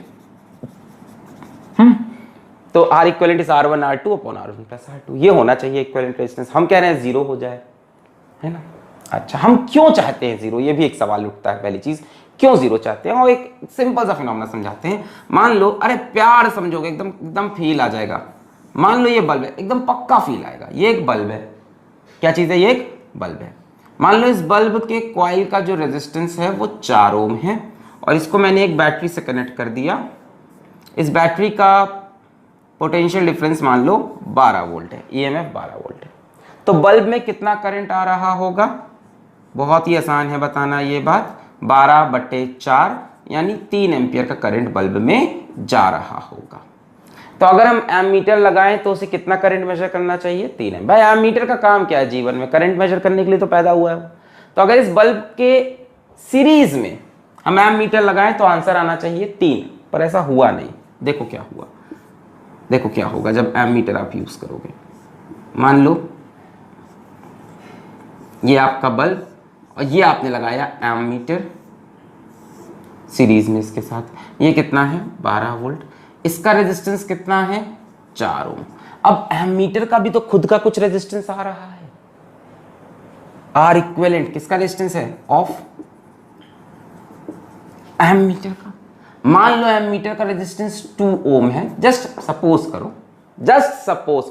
तो R equivalent is R1 R2 upon R1 plus R2। ये होना चाहिए इक्विवेलेंट रेजिस्टेंस। हम कह रहे हैं 0 हो जाए, है ना। अच्छा हम क्यों चाहते हैं 0? ये भी एक सवाल उठता है। पहली चीज क्यों 0 चाहते हैं, और एक सिंपल सा फिनोमेना समझाते हैं। मान लो, अरे प्यार समझोगे, एकदम एकदम फील आ जाएगा। मान लो ये बल्ब है, एकदम पक्का फील आएगा। ये एक बल्ब है, क्या चीज है? ये एक बल्ब है। मान लो इस बल्ब के कॉइल का जो रेजिस्टेंस है वो 4 ओम है, और इसको मैंने एक बैटरी से कनेक्ट कर दिया। इस बैटरी का पोटेंशियल डिफरेंस मान लो 12 वोल्ट है, ईएमएफ 12 वोल्ट है। तो बल्ब में कितना करंट आ रहा होगा? बहुत ही आसान है बताना ये बात, 12/4 यानी 3 एम्पियर का करंट बल्ब में जा रहा होगा। तो अगर हम एमीटर लगाएं तो उसे कितना करंट मेजर करना चाहिए? 3 एम्पियर। भाई एमीटर का काम क्या है जीवन में? करंट मेजर करने के लिए तो पैदा हुआ है। तो अगर इस बल्ब के सीरीज में हम एमीटर लगाएं तो आंसर आना चाहिए 3, पर ऐसा हुआ नहीं। देखो क्या हुआ, देखो क्या होगा जब एमीटर आप यूज करोगे। मान लो ये आपका बल्ब और ये आपने लगाया एमीटर सीरीज में इसके साथ। ये कितना है? 12 वोल्ट। इसका रेजिस्टेंस कितना है? 4 ओम। अब एमीटर का भी तो खुद का कुछ रेजिस्टेंस आ रहा है। आर इक्विवेलेंट किसका रेजिस्टेंस है? ऑफ एमीटर का। मान लो एमीटर का रेजिस्टेंस 2 ओम है, जस्ट सपोज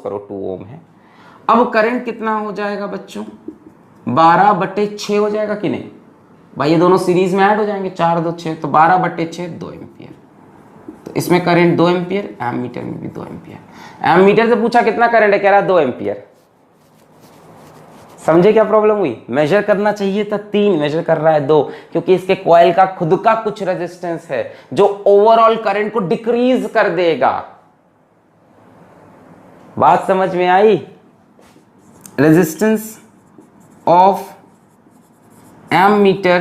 करो 2 ओम है। अब करंट कितना हो जाएगा बच्चों? 12/6 हो जाएगा कि नहीं? भाई ये दोनों सीरीज में ऐड हो जाएंगे, 4 2 6, तो 12/6 2 एम्पियर। तो इसमें करंट 2 एम्पियर, एमीटर में भी 2 एम्पियर। एमीटर से पूछा कितना करंट है, कह रहा 2 एम्पियर। समझे क्या प्रॉब्लम हुई? मेजर करना चाहिए था 3, मेजर कर रहा है 2, क्योंकि इसके कॉइल का खुद का कुछ रेजिस्टेंस है जो ओवरऑल करंट को डिक्रीज कर देगा। बात समझ में आई? Resistance of ammeter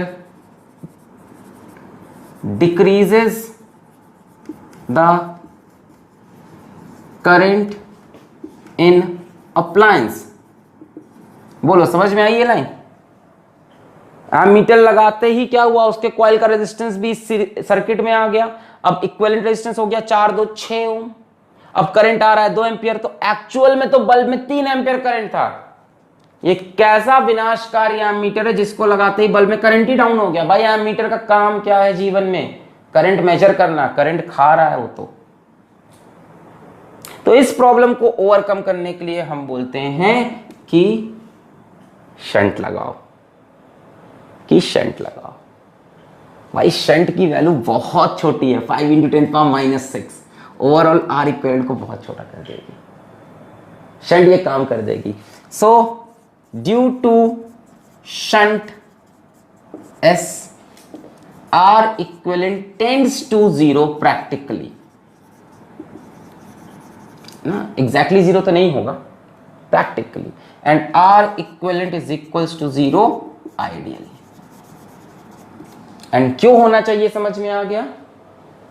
decreases the current in appliance। बोलो समझ में आई ये लाइन? एमीटर लगाते ही क्या हुआ, उसके कॉइल का रेजिस्टेंस भी सर्किट में आ गया। अब इक्विवेलेंट रेजिस्टेंस हो गया 4 2 6 ओम। अब करंट आ रहा है 2 एंपियर, तो एक्चुअल में तो बल्ब में 3 एंपियर करंट था। ये कैसा विनाशकारी एमीटर है जिसको लगाते ही बल्ब में करंट ही डाउन हो गया। भाई एमीटर का काम क्या है जीवन में, करंट मेजर करना, करंट खा रहा है वो तो इस प्रॉब्लम को ओवरकम करने के लिए हम बोलते हैं कि शंट लगाओ, कि शंट लगाओ। भाई शंट की वैल्यू बहुत छोटी है, 5 × 10⁻⁻⁶ ओवरऑल आर इक्विवेलेंट को बहुत छोटा कर देगी, शंट ये काम कर देगी। So due to shunt S R equivalent tends to 0 practically ना, एग्जैक्टली 0 तो नहीं होगा, practically, and R equivalent is equals to 0 ideally. And क्यों होना चाहिए समझ में आ गया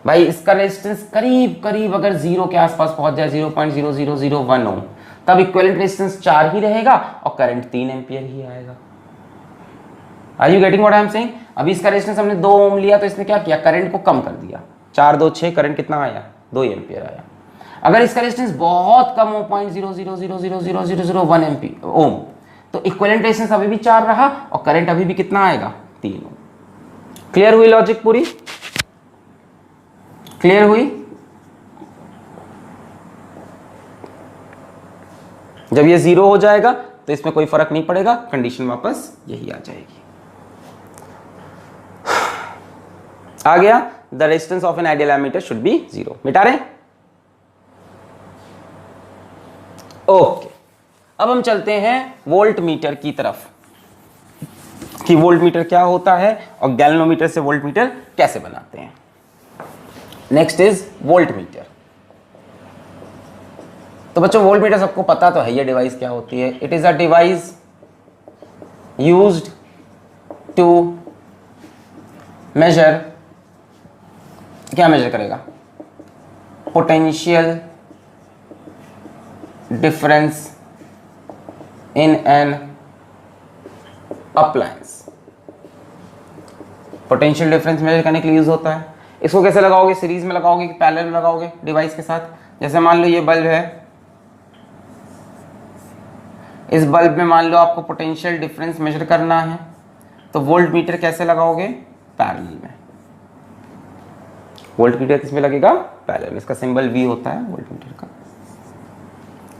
भाई, इसका रेजिस्टेंस करीब करीब अगर 0 के आसपास पहुंच जाए 0.0001 ओम, तब इक्विवेलेंट रेजिस्टेंस 4 ही रहेगा और करंट 3 एंपियर ही आएगा। Are you getting what I am saying? अभी इसका रेजिस्टेंस हमने 2 ओम लिया तो इसने क्या किया, करंट को कम कर दिया, 4 2 6 करंट कितना आया, 2 एंपियर आया। अगर इसका रेजिस्टेंस बहुत कम हो 0.000001 एम्पीयर ओम, तो इक्विवेलेंट रेजिस्टेंस अभी भी 4 रहा और करंट अभी भी कितना आएगा, 3 ओम। क्लियर हुई लॉजिक पूरी? क्लियर हुई? जब ये 0 हो जाएगा तो इसमें कोई फर्क नहीं पड़ेगा, कंडीशन वापस यही आ जाएगी। आ गया, the resistance of an ideal ammeter should be 0। मिटा रहे? ओके, अब हम चलते हैं वोल्ट मीटर की तरफ कि वोल्ट मीटर क्या होता है और गैल्वेनोमीटर से वोल्ट मीटर कैसे बनाते हैं। Next is volt meter. तो बच्चों वोल्ट मीटर सबको पता तो है ये डिवाइस क्या होती है। It is a device used to measure, क्या मेजर करेगा, potential difference in an appliance. Potential difference measure करने के लिए यूज होता है। इसको कैसे लगाओगे, सीरीज में लगाओगे कि पैरेलल में लगाओगे डिवाइस के साथ। जैसे मान लो ये बल्ब है, इस बल्ब में मान लो आपको पोटेंशियल डिफरेंस मेजर करना है, तो वोल्ट मीटर कैसे लगाओगे, पैरेलल में। वोल्ट मीटर किसमें लगेगा, पैरेलल में। इसका सिंबल V होता है वोल्ट मीटर का।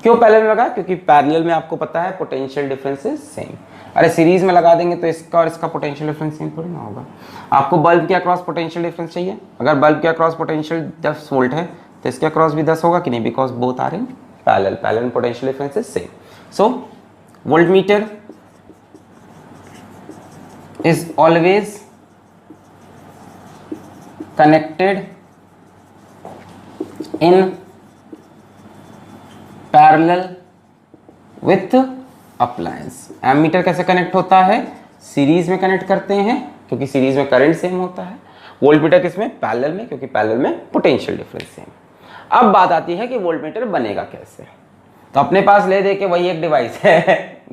क्यों पैरेलल में लगा, क्योंकि पैरेलल में आपको पता है पोटेंशियल डिफरेंस इज सेम। अरे सीरीज में लगा देंगे तो इसका और इसका पोटेंशियल डिफरेंस सेम थोड़ी ना होगा। आपको बल्ब के अक्रॉस पोटेंशियल डिफरेंस चाहिए, अगर बल्ब के अक्रॉस पोटेंशियल 10 वोल्ट है तो इसके अक्रॉस भी 10 होगा कि नहीं, because both are in parallel, parallel potential difference is same. So voltmeter is always connected in parallel with appliance। Ammeter कैसे कनेक्ट होता है, सीरीज में कनेक्ट करते हैं क्योंकि सीरीज में करंट सेम होता है। वोल्टमीटर किसमें, पैरेलल में, क्योंकि पैरेलल में पोटेंशियल डिफरेंस सेम। अब बात आती है कि वोल्टमीटर बनेगा कैसे। तो अपने पास ले दे के वही एक डिवाइस है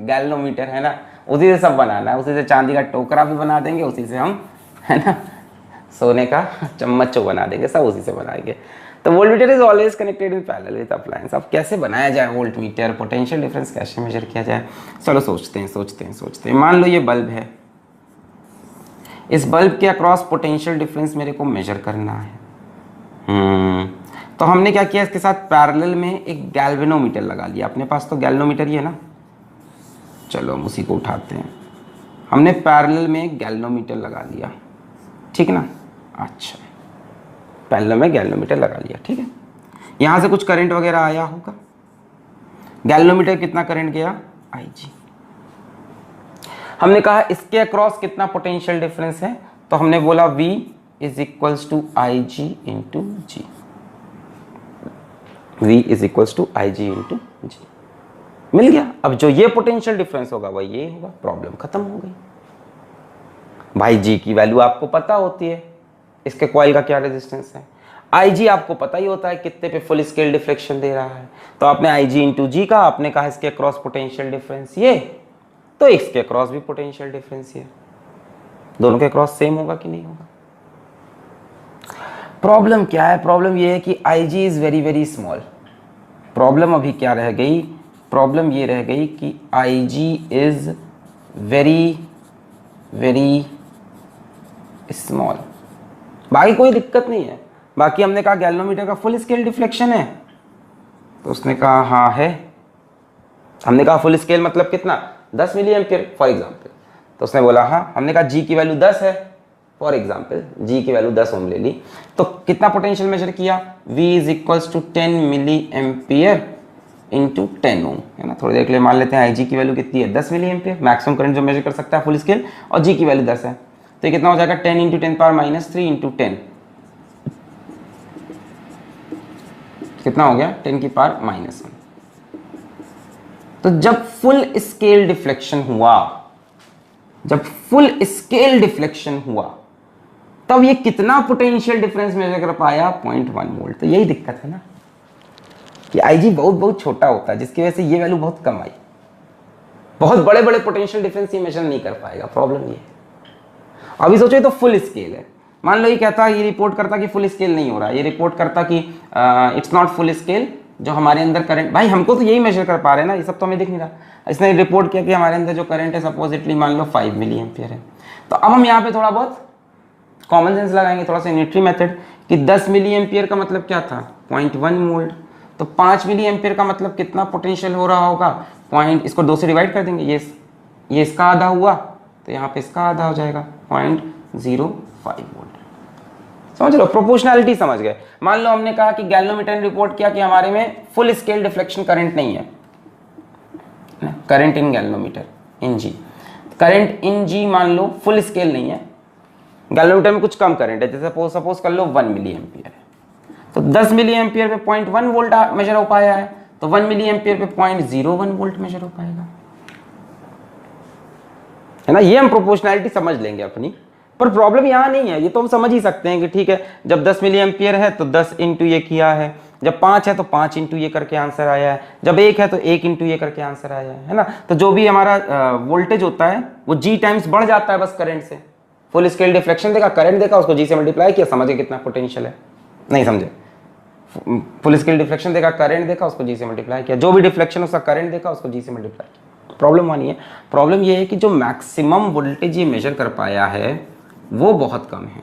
गैल्वेनोमीटर, है ना, उसी से सब बनाना है। उसी से चांदी का टोकरा भी बना देंगे, उसी से हम, है ना, सोने का चम्मच बना देंगे, सब उसी से बनाएंगे। तो voltmeter is always connected in parallel with appliance. अब कैसे बनाया जाए वोल्टमीटर, पोटेंशियल डिफरेंस कैसे मेजर किया जाए, चलो सोचते हैं। मान लो ये बल्ब है, इस बल्ब के अक्रॉस पोटेंशियल डिफरेंस मेरे को मेजर करना है। तो हमने क्या किया, इसके साथ पैरेलल में एक गैल्वेनोमीटर लगा लिया। अपने पास तो गैल्वेनोमीटर ही है ना, चलो हम उसी को उठाते हैं। हमने पैरेलल में एक गैल्वेनोमीटर लगा लिया, ठीक ना। अच्छा, पैरेलल में गैल्वेनोमीटर लगा लिया, ठीक है। यहाँ से कुछ करंट वगैरह आया होगा, गैल्वेनोमीटर कितना करंट गया, IG। हमने कहा इसके अक्रॉस कितना पोटेंशियल डिफरेंस है, तो हमने बोला V is equals to IG into G। V is equals to IG into G मिल गया। अब जो ये पोटेंशियल डिफरेंस होगा वही ये होगा, प्रॉब्लम खत्म हो गई। भाई G की वैल्यू आपको पता होती है, इसके कॉइल का क्या रेजिस्टेंस है। IG आपको पता ही होता है कितने पे फुल स्केल डिफ्लेक्शन दे रहा है, तो आपने IG इंटू G का, आपने कहा इसके क्रॉस पोटेंशियल डिफरेंस ये, तो इसके क्रॉस भी पोटेंशियल डिफरेंस ये। दोनों के क्रॉस सेम होगा कि नहीं होगा। प्रॉब्लम क्या है, प्रॉब्लम ये है कि IG is very very small. Problem अभी क्या रह गई, प्रॉब्लम ये रह गई कि IG is very very small. बाकी कोई दिक्कत नहीं है। बाकी हमने कहा गैल्वेनोमीटर का फुल स्केल डिफ्लेक्शन है, तो उसने कहा हाँ है। हमने कहा फुल स्केल मतलब कितना, 10 मिली एम्पियर फॉर एग्जाम्पल, तो उसने बोला हाँ। हमने कहा जी की वैल्यू 10 है फॉर एग्जाम्पल, जी की वैल्यू 10 ओम ले ली, तो कितना पोटेंशियल मेजर किया, V is equals to 10 milli ampere into 10 ohm, है ना। थोड़ी देर के लिए मान लेते हैं IG की वैल्यू कितनी है, 10 मिली एम्पियर, मैक्सिमम करंट जो मेजर कर सकता है फुल स्केल, और G की वैल्यू 10 है, तो ये कितना हो जाएगा 10 इंटू 10 पावर माइनस 3 इंटू 10, कितना हो गया 10 की पावर माइनस 1। तो जब फुल स्केल डिफ्लेक्शन हुआ, जब फुल स्केल डिफ्लेक्शन हुआ, तब ये कितना पोटेंशियल डिफरेंस मेजर कर पाया, 0.1 वोल्ट। तो यही दिक्कत है ना कि IG बहुत बहुत छोटा होता है, जिसकी वजह से ये वैल्यू बहुत कम आई। बहुत बड़े बड़े पोटेंशियल डिफरेंस ये मेजर नहीं कर पाएगा, प्रॉब्लम ये है। अभी सोचो ये तो फुल स्केल है, मान लो ये कहता, ये रिपोर्ट करता कि फुल स्केल नहीं हो रहा, ये रिपोर्ट करता कि इट्स नॉट फुल स्केल, जो हमारे अंदर करंट, भाई हमको तो यही मेजर कर पा रहे हैं ना, ये सब तो हमें दिख नहीं रहा। इसने रिपोर्ट किया कि हमारे अंदर जो करंट है सपोजिटली मान लो 5 मिली एम्पियर है। तो अब हम यहाँ पे थोड़ा बहुत कॉमन सेंस लगाएंगे, थोड़ा सा यूनिटरी मेथड, कि 10 मिली एम्पियर का मतलब क्या था, 0.1 वोल्ट। तो 5 मिली एम्पियर का मतलब कितना पोटेंशियल हो रहा होगा, पॉइंट, इसको 2 से डिवाइड कर देंगे, ये इसका आधा हुआ, तो यहाँ पे इसका आधा हो जाएगा 0.05 वोल्ट। समझ लो, प्रोपोर्शनैलिटी समझ गए। मान लो हमने कहा कि गैल्वेनोमीटर ने रिपोर्ट किया कि हमारे में फुल स्केल डिफ्लेक्शन करंट नहीं है, current in galvanometer in G, current in G मान लो फुल स्केल नहीं है, गैल्वेनोमीटर में कुछ कम करंट है, जैसे सपोज कर लो 1 मिली एम्पियर है, तो 10 मिली एम्पियर पे 0.1 वोल्ट मेजर हो पाया है, तो 1 मिली एम्पियर पे 0.01 वोल्ट मेजर हो पाएगा, है ना। ये हम प्रोपोर्शनैलिटी समझ लेंगे अपनी, पर प्रॉब्लम यहाँ नहीं है, ये तो हम समझ ही सकते हैं कि ठीक है, जब 10 मिली एम्पियर है तो 10 इंटू ये किया है, जब 5 है तो 5 इंटू ये करके आंसर आया है, जब 1 है तो 1 इंटू ये करके आंसर आया है ना। तो जो भी हमारा वोल्टेज होता है वो G टाइम्स बढ़ जाता है बस करंट से। फुल स्केल डिफ्लेक्शन देखा, करंट देखा, उसको G से मल्टीप्लाई किया, समझे कितना पोटेंशियल है, नहीं समझे। फुल स्केल डिफ्लेक्शन देखा, करंट देखा, उसको G से मल्टीप्लाई किया, जो भी डिफ्लेक्शन उसका करंट देखा उसको G से मल्टीप्लाई किया। प्रॉब्लम वहाँ नहीं है, प्रॉब्लम ये है कि जो मैक्सिमम वोल्टेज ये मेजर कर पाया है वो बहुत कम है।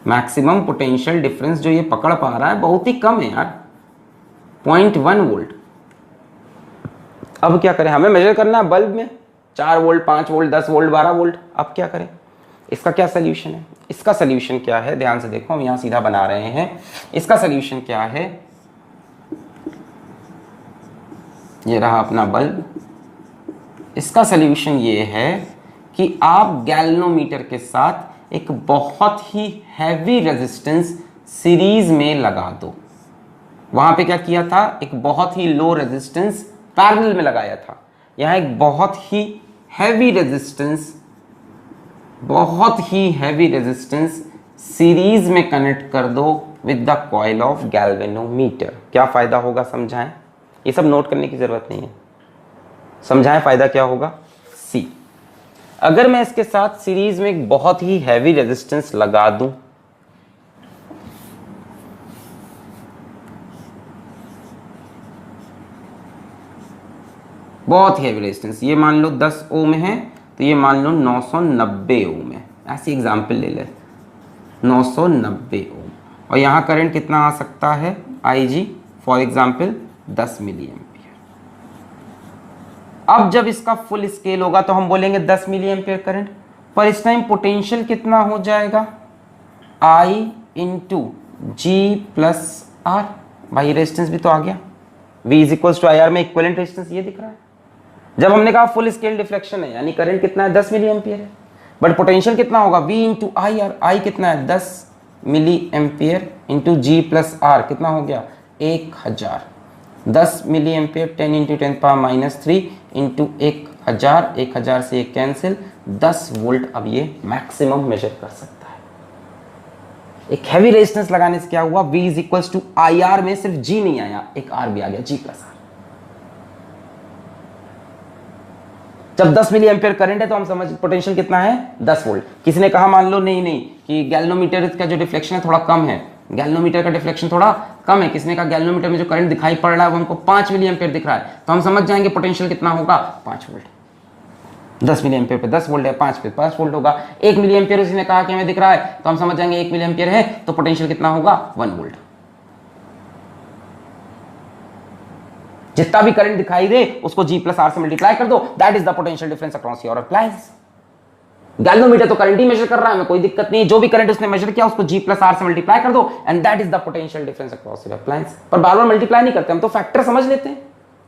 मैक्सिमम पोटेंशियल डिफरेंस जो ये पकड़ पा रहा है बहुत ही कम है यार, 0.1 वोल्ट। अब क्या करें, हमें मेजर करना है बल्ब में 4 वोल्ट, 5 वोल्ट, 10 वोल्ट, 12 वोल्ट। अब क्या करें, इसका क्या सोल्यूशन है, इसका सोल्यूशन क्या है, ध्यान से देखो, हम यहां सीधा बना रहे हैं। इसका सोल्यूशन क्या है, ये रहा अपना बल्ब। इसका सोल्यूशन ये है कि आप गैल्वेनोमीटर के साथ एक बहुत ही हैवी रेजिस्टेंस सीरीज में लगा दो। वहां पे क्या किया था, एक बहुत ही लो रेजिस्टेंस पैरेलल में लगाया था, यहां एक बहुत ही हैवी रेजिस्टेंस सीरीज में कनेक्ट कर दो with the coil of galvanometer. क्या फायदा होगा समझाएं, ये सब नोट करने की जरूरत नहीं है, समझाएं फायदा क्या होगा। सी, अगर मैं इसके साथ सीरीज में एक बहुत ही हैवी रेजिस्टेंस लगा दूं, बहुत हैवी रेजिस्टेंस, ये मान लो 10 ओम है तो ये मान लो 990 ओम है, ऐसी एग्जांपल ले ले, 990 ओम, और यहां करंट कितना आ सकता है, IG for example 10 milli ampere. अब जब इसका फुल स्केल होगा तो हम बोलेंगे 10 मिली एम्पियर करंट, पर इस टाइम पोटेंशियल कितना हो जाएगा, I into G plus R। भाई रेजिस्टेंस भी तो आ गया, V is equals to IR में इक्विवेलेंट रेजिस्टेंस ये दिख रहा है। जब हमने कहा फुल स्केल डिफ्लेक्शन है, यानी करंट कितना है, 10 मिली एम्पियर है, बट पोटेंशियल कितना होगा, V इंटू IR, I कितना है 10 milli ampere into G plus R, कितना हो गया 1000। 10 milli ampere 10 into 10 power minus 3 into 1000, 1000 से एक कैंसिल, 10 वोल्ट अब ये मैक्सिमम मेजर कर सकता है। एक हैवी रेजिस्टेंस लगाने से क्या हुआ, V is equals to IR में सिर्फ G नहीं आया, एक R भी आ गया, G प्लस R। जब 10 मिली एम्पियर करंट है तो हम समझ पोटेंशियल कितना है 10 वोल्ट। किसी ने कहा मान लो नहीं कि गैल्वेनोमीटर का जो डिफ्लेक्शन है थोड़ा कम है, गैल्वेनोमीटर का डिफ्लेक्शन थोड़ा कम है, किसने कहा गैल्वेनोमीटर में जो करंट दिखाई पड़ रहा है वो हमको 5 मिली एम्पियर दिख रहा है, तो हम समझ जाएंगे पोटेंशियल कितना होगा 5 वोल्ट। 10 मिली एम्पियर पे 10 वोल्ट है, 5 पे 5 वोल्ट होगा। 1 मिली एम्पियर उसने कहा कि हमें दिख रहा है, तो हम समझ जाएंगे 1 मिली एम्पियर है तो पोटेंशियल कितना होगा 1 वोल्ट। जितना भी करंट दिखाई दे उसको G+R से मल्टीप्लाई कर दो, that is the potential difference across your appliance. Galvanometer तो करंट ही मेजर कर रहा है, हमें कोई दिक्कत नहीं, जो भी करंट उसने मेजर किया उसको G+R से मल्टीप्लाई कर दो and that is the potential difference across your appliance. पर बार बार मल्टीप्लाई नहीं करते हम, तो फैक्टर समझ लेते हैं,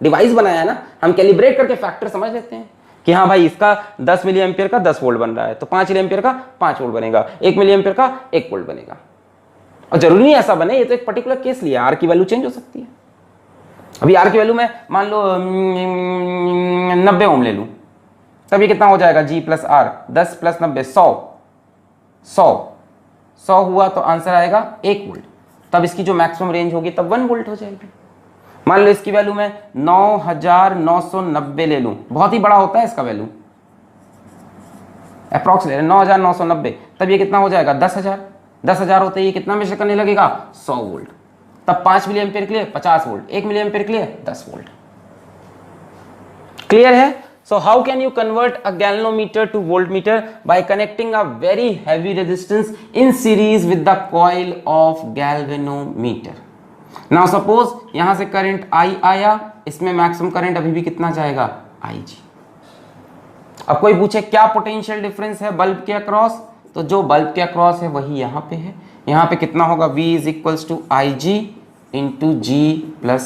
डिवाइस बनाया है ना, हम कैलिब्रेट करके फैक्टर समझ लेते हैं कि हाँ भाई इसका 10 मिली एम्पियर का 10 वोल्ट बन रहा है तो 5 मिली एम्पियर का 5 वोल्ट बनेगा, 1 मिली एम्पियर का 1 वोल्ट बनेगा। और जरूरी नहीं ऐसा बने, ये तो एक पर्टिकुलर केस लिया, आर की वैल्यू चेंज हो सकती है। अभी आर की वैल्यू में मान लो 90 ओम ले लूं, तब ये कितना हो जाएगा G+R, 10 + 90 100 हुआ तो आंसर आएगा 1 वोल्ट। तब इसकी जो मैक्सिमम रेंज होगी तब 1 वोल्ट हो जाएगी। मान लो इसकी वैल्यू में 9990 ले लूं, बहुत ही बड़ा होता है इसका वैल्यू, अप्रॉक्स ले 9990, तब ये कितना हो जाएगा 10,000। 10,000 होते ही कितना मेजर करने लगेगा 100 वोल्ट। तब 5 मिली एम्पियर के लिए 50 वोल्ट, 1 मिली एम्पियर के लिए 10 वोल्ट। क्लियर है? So how can you convert a galvanometer to voltmeter? By connecting a very heavy resistance in series with the coil of galvanometer. Now suppose यहां से current I आया, इसमें maximum current अभी भी कितना जाएगा IG। अब कोई पूछे क्या पोटेंशियल डिफरेंस है बल्ब के अक्रॉस, तो जो बल्ब के अक्रॉस है वही यहां पे है। यहां पे कितना होगा V = IG × G+R।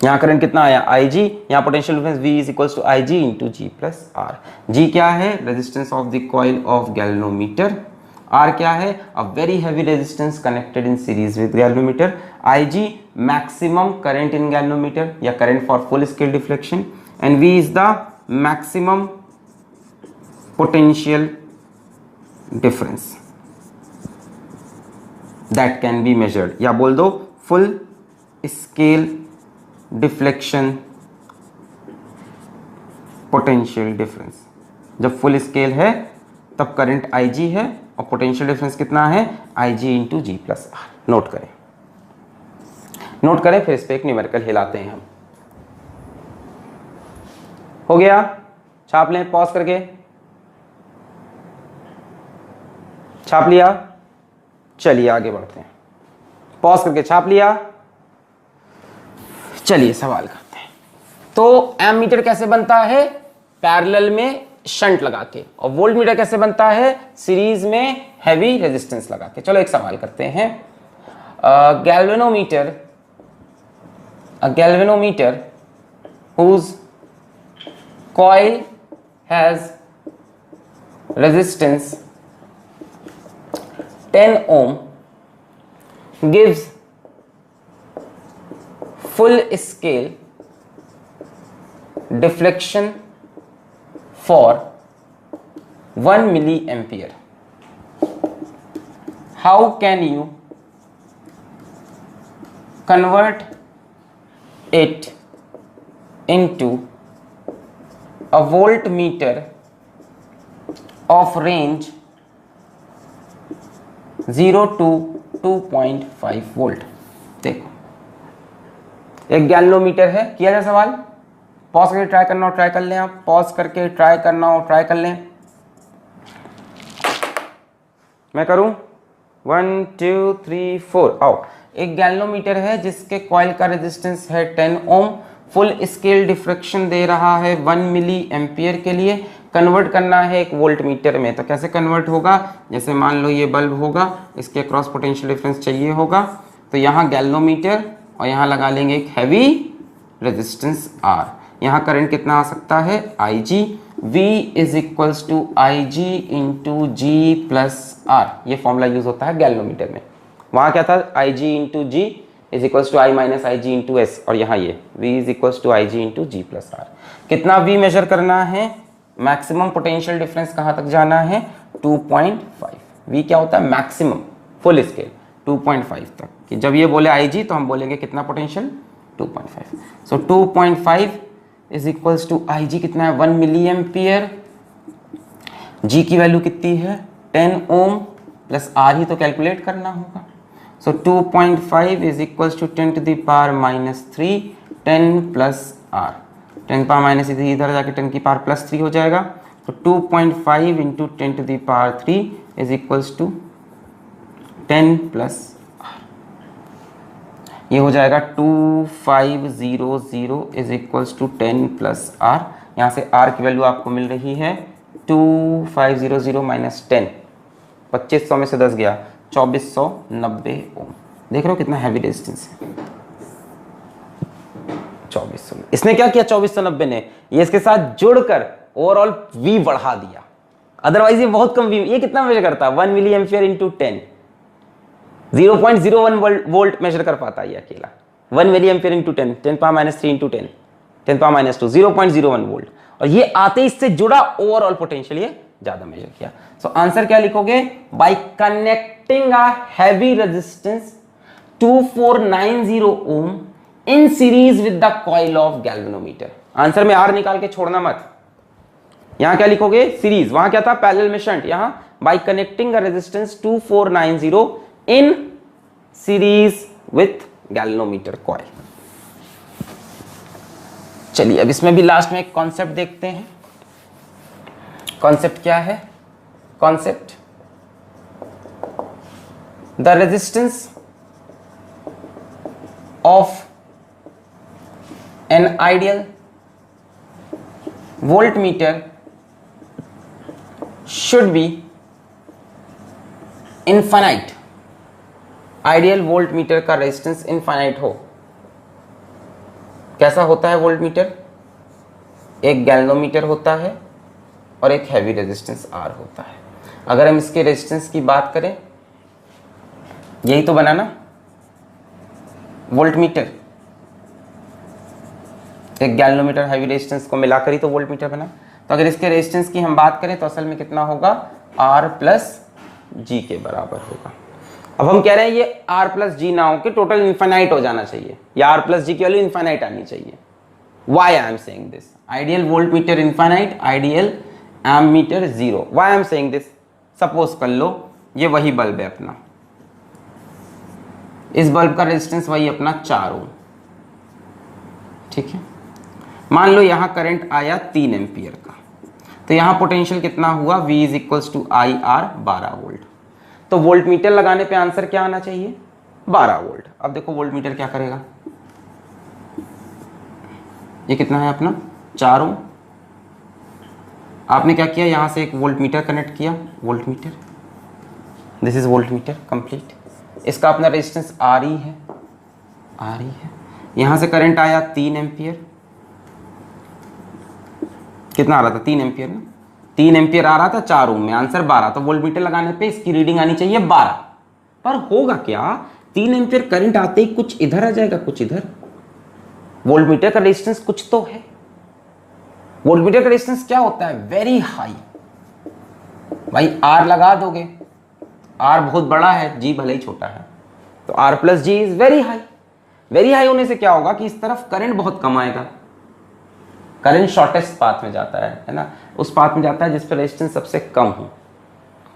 यहां करंट कितना आया IG, यहां potential difference V = IG × G+R। G क्या है? Resistance of the coil of galvanometer. R क्या है? A very heavy resistance connected in series with galvanometer. IG maximum current in galvanometer या current for full scale deflection, and V is the maximum potential difference that can be measured, या बोल दो full scale deflection potential difference. जब full scale है तब current IG है और potential difference कितना है IG × G+R। नोट करें, नोट करें, फिर इस पे एक न्यूमेरिकल हिलाते हैं हम। हो गया? छाप लें पॉज करके, छाप लिया? चलिए आगे बढ़ते हैं। पॉज करके छाप लिया? चलिए सवाल करते हैं। तो एमीटर कैसे बनता है? पैरेलल में शंट लगा के। और वोल्ट मीटर कैसे बनता है? सीरीज में हैवी रेजिस्टेंस लगा के। चलो एक सवाल करते हैं। Galvanometer whose coil has resistance 10 ohm gives full scale deflection for 1 milliampere. How can you convert it into a voltmeter of range 0 to 2.5 volt? देखो एक गैल्वेनोमीटर है, किया जाए सवाल? पॉज करके ट्राई करना हो ट्राई कर लें, आप पॉज करके ट्राई करना हो ट्राई कर लें। मैं करूं? 1 2 3 4 आओ। एक गैल्वेनोमीटर है जिसके कॉइल का रेजिस्टेंस है 10 ओम, फुल स्केल डिफ्रेक्शन दे रहा है 1 मिली एम्पियर के लिए। कन्वर्ट करना है एक वोल्टमीटर में, तो कैसे कन्वर्ट होगा? जैसे मान लो ये बल्ब होगा, इसके क्रॉस पोटेंशियल डिफरेंस चाहिए होगा, तो यहाँ गैल्वेनोमीटर और यहाँ लगा लेंगे एक हैवी रेजिस्टेंस R। यहाँ करंट कितना आ सकता है IG। V = IG × G+R। ये फॉर्मूला यूज होता है गैल्वेनोमीटर में। वहाँ क्या था? IG × G = I - IG × S, और यहाँ ये V = IG × G+R। कितना V मेजर करना है? मैक्सिमम पोटेंशियल डिफरेंस कहाँ तक जाना है? 2.5। V क्या होता है? मैक्सिमम फुल स्केल 2.5 तक। कि जब ये बोले IG तो हम बोलेंगे कितना potential? 2.5। So 2.5 is equals to I G कितना है 1 मिली एम्पियर, जी की वैल्यू कितनी है 10 ओम प्लस आर ही तो कैलकुलेट करना होगा। So 2.5 is equals to 10 to the power -3 10 plus R, 10 power minus इधर जाके 10 की पावर +3 हो जाएगा। तो 2.5 into 10 to the power 3 is equals to 10 plus R, ये हो जाएगा 2500 is equals to 10 plus R. यहाँ से आर की वैल्यू आपको मिल रही है 2500 माइनस 10, 2500 में से 10 गया 2490 ओम। देख रहे हो कितना हैवी रेजिस्टेंस है 2400। इसने क्या किया 2490 ने, ये इसके साथ जुड़कर ओवरऑल वी बढ़ा दिया, अदरवाइज ये बहुत कम वी, ये कितना मेजर करता है 1 milli ampere into 10, 0.01 volt measure कर पाता है ये अकेला, 1 milli ampere into 10, 10 power -3 into 10, 10 power -2, 0.01 volt. और ये आते ही इससे जुड़ा ओवरऑल पोटेंशियल ये ज्यादा मेजर किया। सो आंसर क्या लिखोगे, by connecting a heavy resistance 2490 ohm in series with the coil of galvanometer. Answer में आर निकाल के छोड़ना मत, यहां क्या लिखोगे सीरीज, वहां क्या था पैरेलल में शंट, यहां bye connecting a resistance 2490 in series with galvanometer coil. चलिए अब इसमें भी लास्ट में एक कॉन्सेप्ट देखते हैं। कॉन्सेप्ट क्या है, concept the resistance of an ideal voltmeter should be infinite. Ideal voltmeter का रेजिस्टेंस इनफाइनाइट हो। कैसा होता है वोल्टमीटर, एक गैल्वेनोमीटर होता है और एक हैवी रेजिस्टेंस आर होता है। अगर हम इसके रेजिस्टेंस की बात करें, यही तो बना ना वोल्टमीटर, एक गैल्वेनोमीटर हैवी रेजिस्टेंस को मिलाकर ही तो वोल्टमीटर बना। तो अगर इसके रेजिस्टेंस की हम बात करें तो असल में कितना होगा, आर प्लस जी के बराबर होगा। अब हम कह रहे हैं ये आर प्लस जी ना हो के टोटल इनफाइनाइट हो जाना चाहिए, या आर प्लस जी की वैल्यू इनफाइनाइट आनी चाहिए। Why I am saying this, ideal voltmeter infinite, ideal ammeter 0। Why I am saying this, suppose कर लो ये वही बल्ब है अपना, इस बल्ब का रेजिस्टेंस वही अपना 4 ओम, ठीक है। मान लो यहां करंट आया 3 एम्पियर का, तो यहां पोटेंशियल कितना हुआ, V is equals to I R 12 volt. तो वोल्टमीटर लगाने पे आंसर क्या आना चाहिए 12 वोल्ट। अब देखो वोल्टमीटर क्या करेगा, ये कितना है अपना 4 ओम। आपने क्या किया, यहां से एक वोल्टमीटर कनेक्ट किया, voltmeter, this is voltmeter complete. इसका अपना रेजिस्टेंस आर ई है, आर ई है। यहां से करंट आया 3 एम्पियर, कितना आ रहा था 3 एम्पियर ना, 3 एम्पियर आ रहा था 4 ओम में, आंसर 12। तो वोल्टमीटर लगाने पे इसकी रीडिंग आनी चाहिए 12। पर होगा क्या, 3 एम्पियर करंट आते ही कुछ इधर आ जाएगा कुछ इधर, वोल्टमीटर का रेजिस्टेंस कुछ तो है। वोल्टमीटर का रेजिस्टेंस क्या होता है, वेरी हाई। भाई आर लगा दोगे, आर बहुत बड़ा है, जी भले ही छोटा है, तो R plus G is very high. Very high होने से क्या होगा कि इस तरफ करंट बहुत कम आएगा, करंट शॉर्टेस्ट पाथ में जाता है ना, उस पाथ में जाता है जिस पर रेजिस्टेंस सबसे कम हो।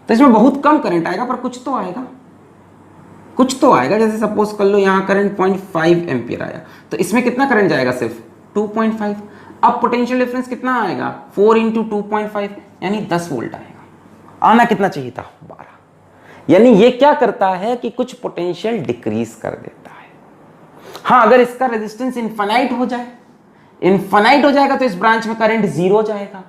तो इसमें बहुत कम करंट आएगा, पर कुछ तो आएगा, कुछ तो आएगा। जैसे सपोज कर लो यहाँ करंट 0.5 एम्पियर आया, तो इसमें कितना करंट जाएगा, सिर्फ 2.5। अब पोटेंशियल डिफरेंस कितना आएगा, 4 इंटू 2.5 यानी 10 वोल्ट आएगा। आना कितना चाहिए था 12। यानी ये क्या करता है कि कुछ पोटेंशियल डिक्रीज कर देता है। हाँ, अगर इसका रेजिस्टेंस इनफाइनाइट हो जाए, इनफाइनाइट हो जाएगा तो इस ब्रांच में करंट 0 जाएगा।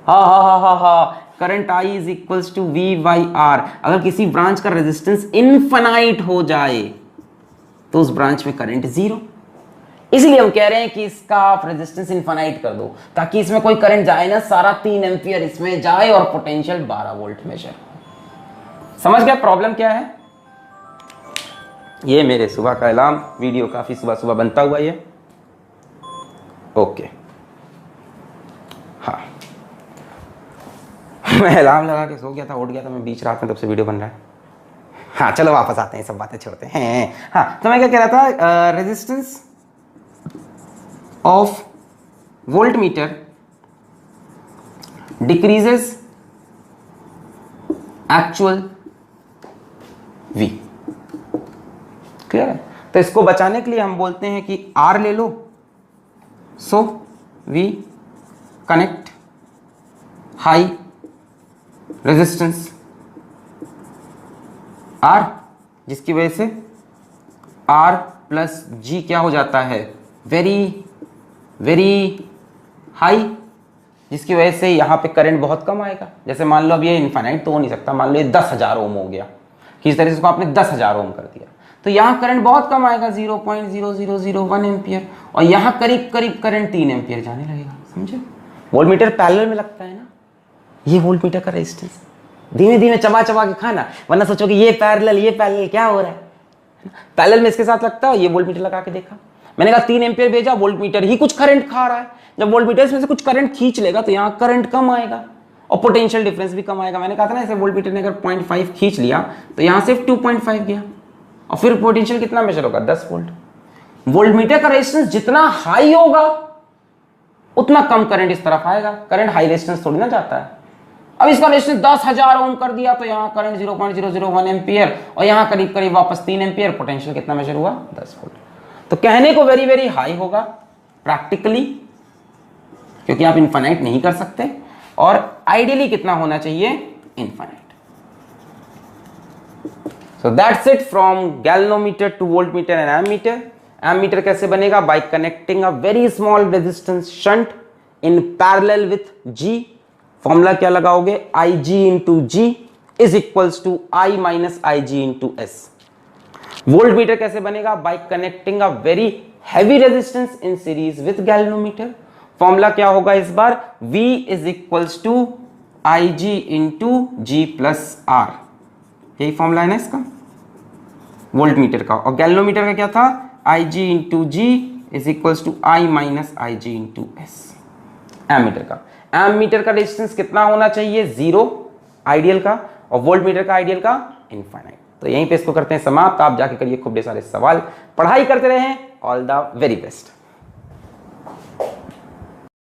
हा, current I is equals to V by R। अगर किसी ब्रांच का रेजिस्टेंस इनफाइनाइट हो जाए तो उस ब्रांच में करंट 0। इसलिए हम कह रहे हैं कि इसका आप रेजिस्टेंस इनफाइनाइट कर दो, ताकि इसमें कोई करंट जाए ना, सारा 3 एम्पियर इसमें जाए और पोटेंशियल 12 वोल्ट मेजर। समझ गया प्रॉब्लम क्या है। ये मेरे सुबह का अलार्म, वीडियो काफी सुबह सुबह बनता हुआ ये, ओके। हाँ, मैं अलार्म लगा के सो गया था, उठ गया था मैं बीच रात में, तब से वीडियो बन रहा है। हाँ चलो वापस आते हैं, सब बातें छोड़ते हैं। हाँ तो मैं क्या कह रहा था, resistance of volt meter decreases actual V। Clear है? तो इसको बचाने के लिए हम बोलते हैं कि R ले लो, सो V connect high resistance R, जिसकी वजह से R प्लस G क्या हो जाता है, वेरी वेरी हाई, जिसकी वजह से यहाँ पे करंट बहुत कम आएगा। जैसे मान लो अब ये इनफाइनाइट तो हो नहीं सकता, मान लो ये 10,000 ओम हो गया, किस तरह से इसको आपने 10,000 ओम कर दिया, तो यहाँ करंट बहुत कम आएगा, 0.0001 एम्पियर, और यहाँ करीब करीब करंट 3 एम्पियर जाने लगेगा। समझे? वोल्ट मीटर पैरेलल में लगता है ना, ये वोल्ट मीटर का रेजिस्टेंस। धीमे धीमे चबा चबा के खाना, वरना सोचो कि ये पैरेलल क्या हो रहा है। पैरेलल में इसके साथ लगता है, ये वोल्ट मीटर लगा के देखा, मैंने कहा 3 एम्पियर भेजा, वोल्ट मीटर ही कुछ करंट खा रहा है। जब वोल्ट मीटर इसमें से कुछ करंट खींच लेगा तो यहाँ करंट कम आएगा और पोटेंशियल डिफरेंस भी कम आएगा। मैंने कहा था ना, ऐसे वोल्ट मीटर ने अगर 0.5 खींच लिया तो यहाँ से 2.5 गया, और फिर पोटेंशियल कितना मेजर होगा, 10 वोल्ट। वोल्ट मीटर का रेजिस्टेंस जितना हाई होगा उतना कम करंट इस तरफ आएगा। करंट हाई रेजिस्टेंस थोड़ी ना जाता है। अब इसका रेजिस्टेंस 10,000 ओम कर दिया तो यहाँ करंट 0.001 एम्पियर, और यहाँ करीब करीब वापस 3 एम्पियर, पोटेंशियल कितना मेजर हुआ, 10 वोल्ट। तो कहने को वेरी वेरी हाई होगा प्रैक्टिकली, क्योंकि आप इनफाइनाइट नहीं कर सकते, और आइडियली कितना होना चाहिए, infinite. So that's it from galvanometer to voltmeter and ammeter. Ammeter कैसे बनेगा, by connecting a very small resistance shunt in parallel with G। Formula क्या लगाओगे, IG into G is equals to I minus IG into S। Volt meter कैसे बनेगा, by connecting a very heavy resistance in series with galvanometer. Formula क्या होगा इस बार, V is equals to IG into G plus R। यही formula है ना इसका, वोल्ट मीटर का। और गैल्वेनोमीटर का क्या था, IG into G is equals to I minus IG into S। Ammeter का, एमीटर का रेजिस्टेंस कितना होना चाहिए, 0 आइडियल का, और वोल्ट मीटर का आइडियल का इनफाइनाइट। तो यहीं पे इसको करते हैं समाप्त। आप जाके करिए खूब ढेर सारे सवाल, पढ़ाई करते रहें। All the very best.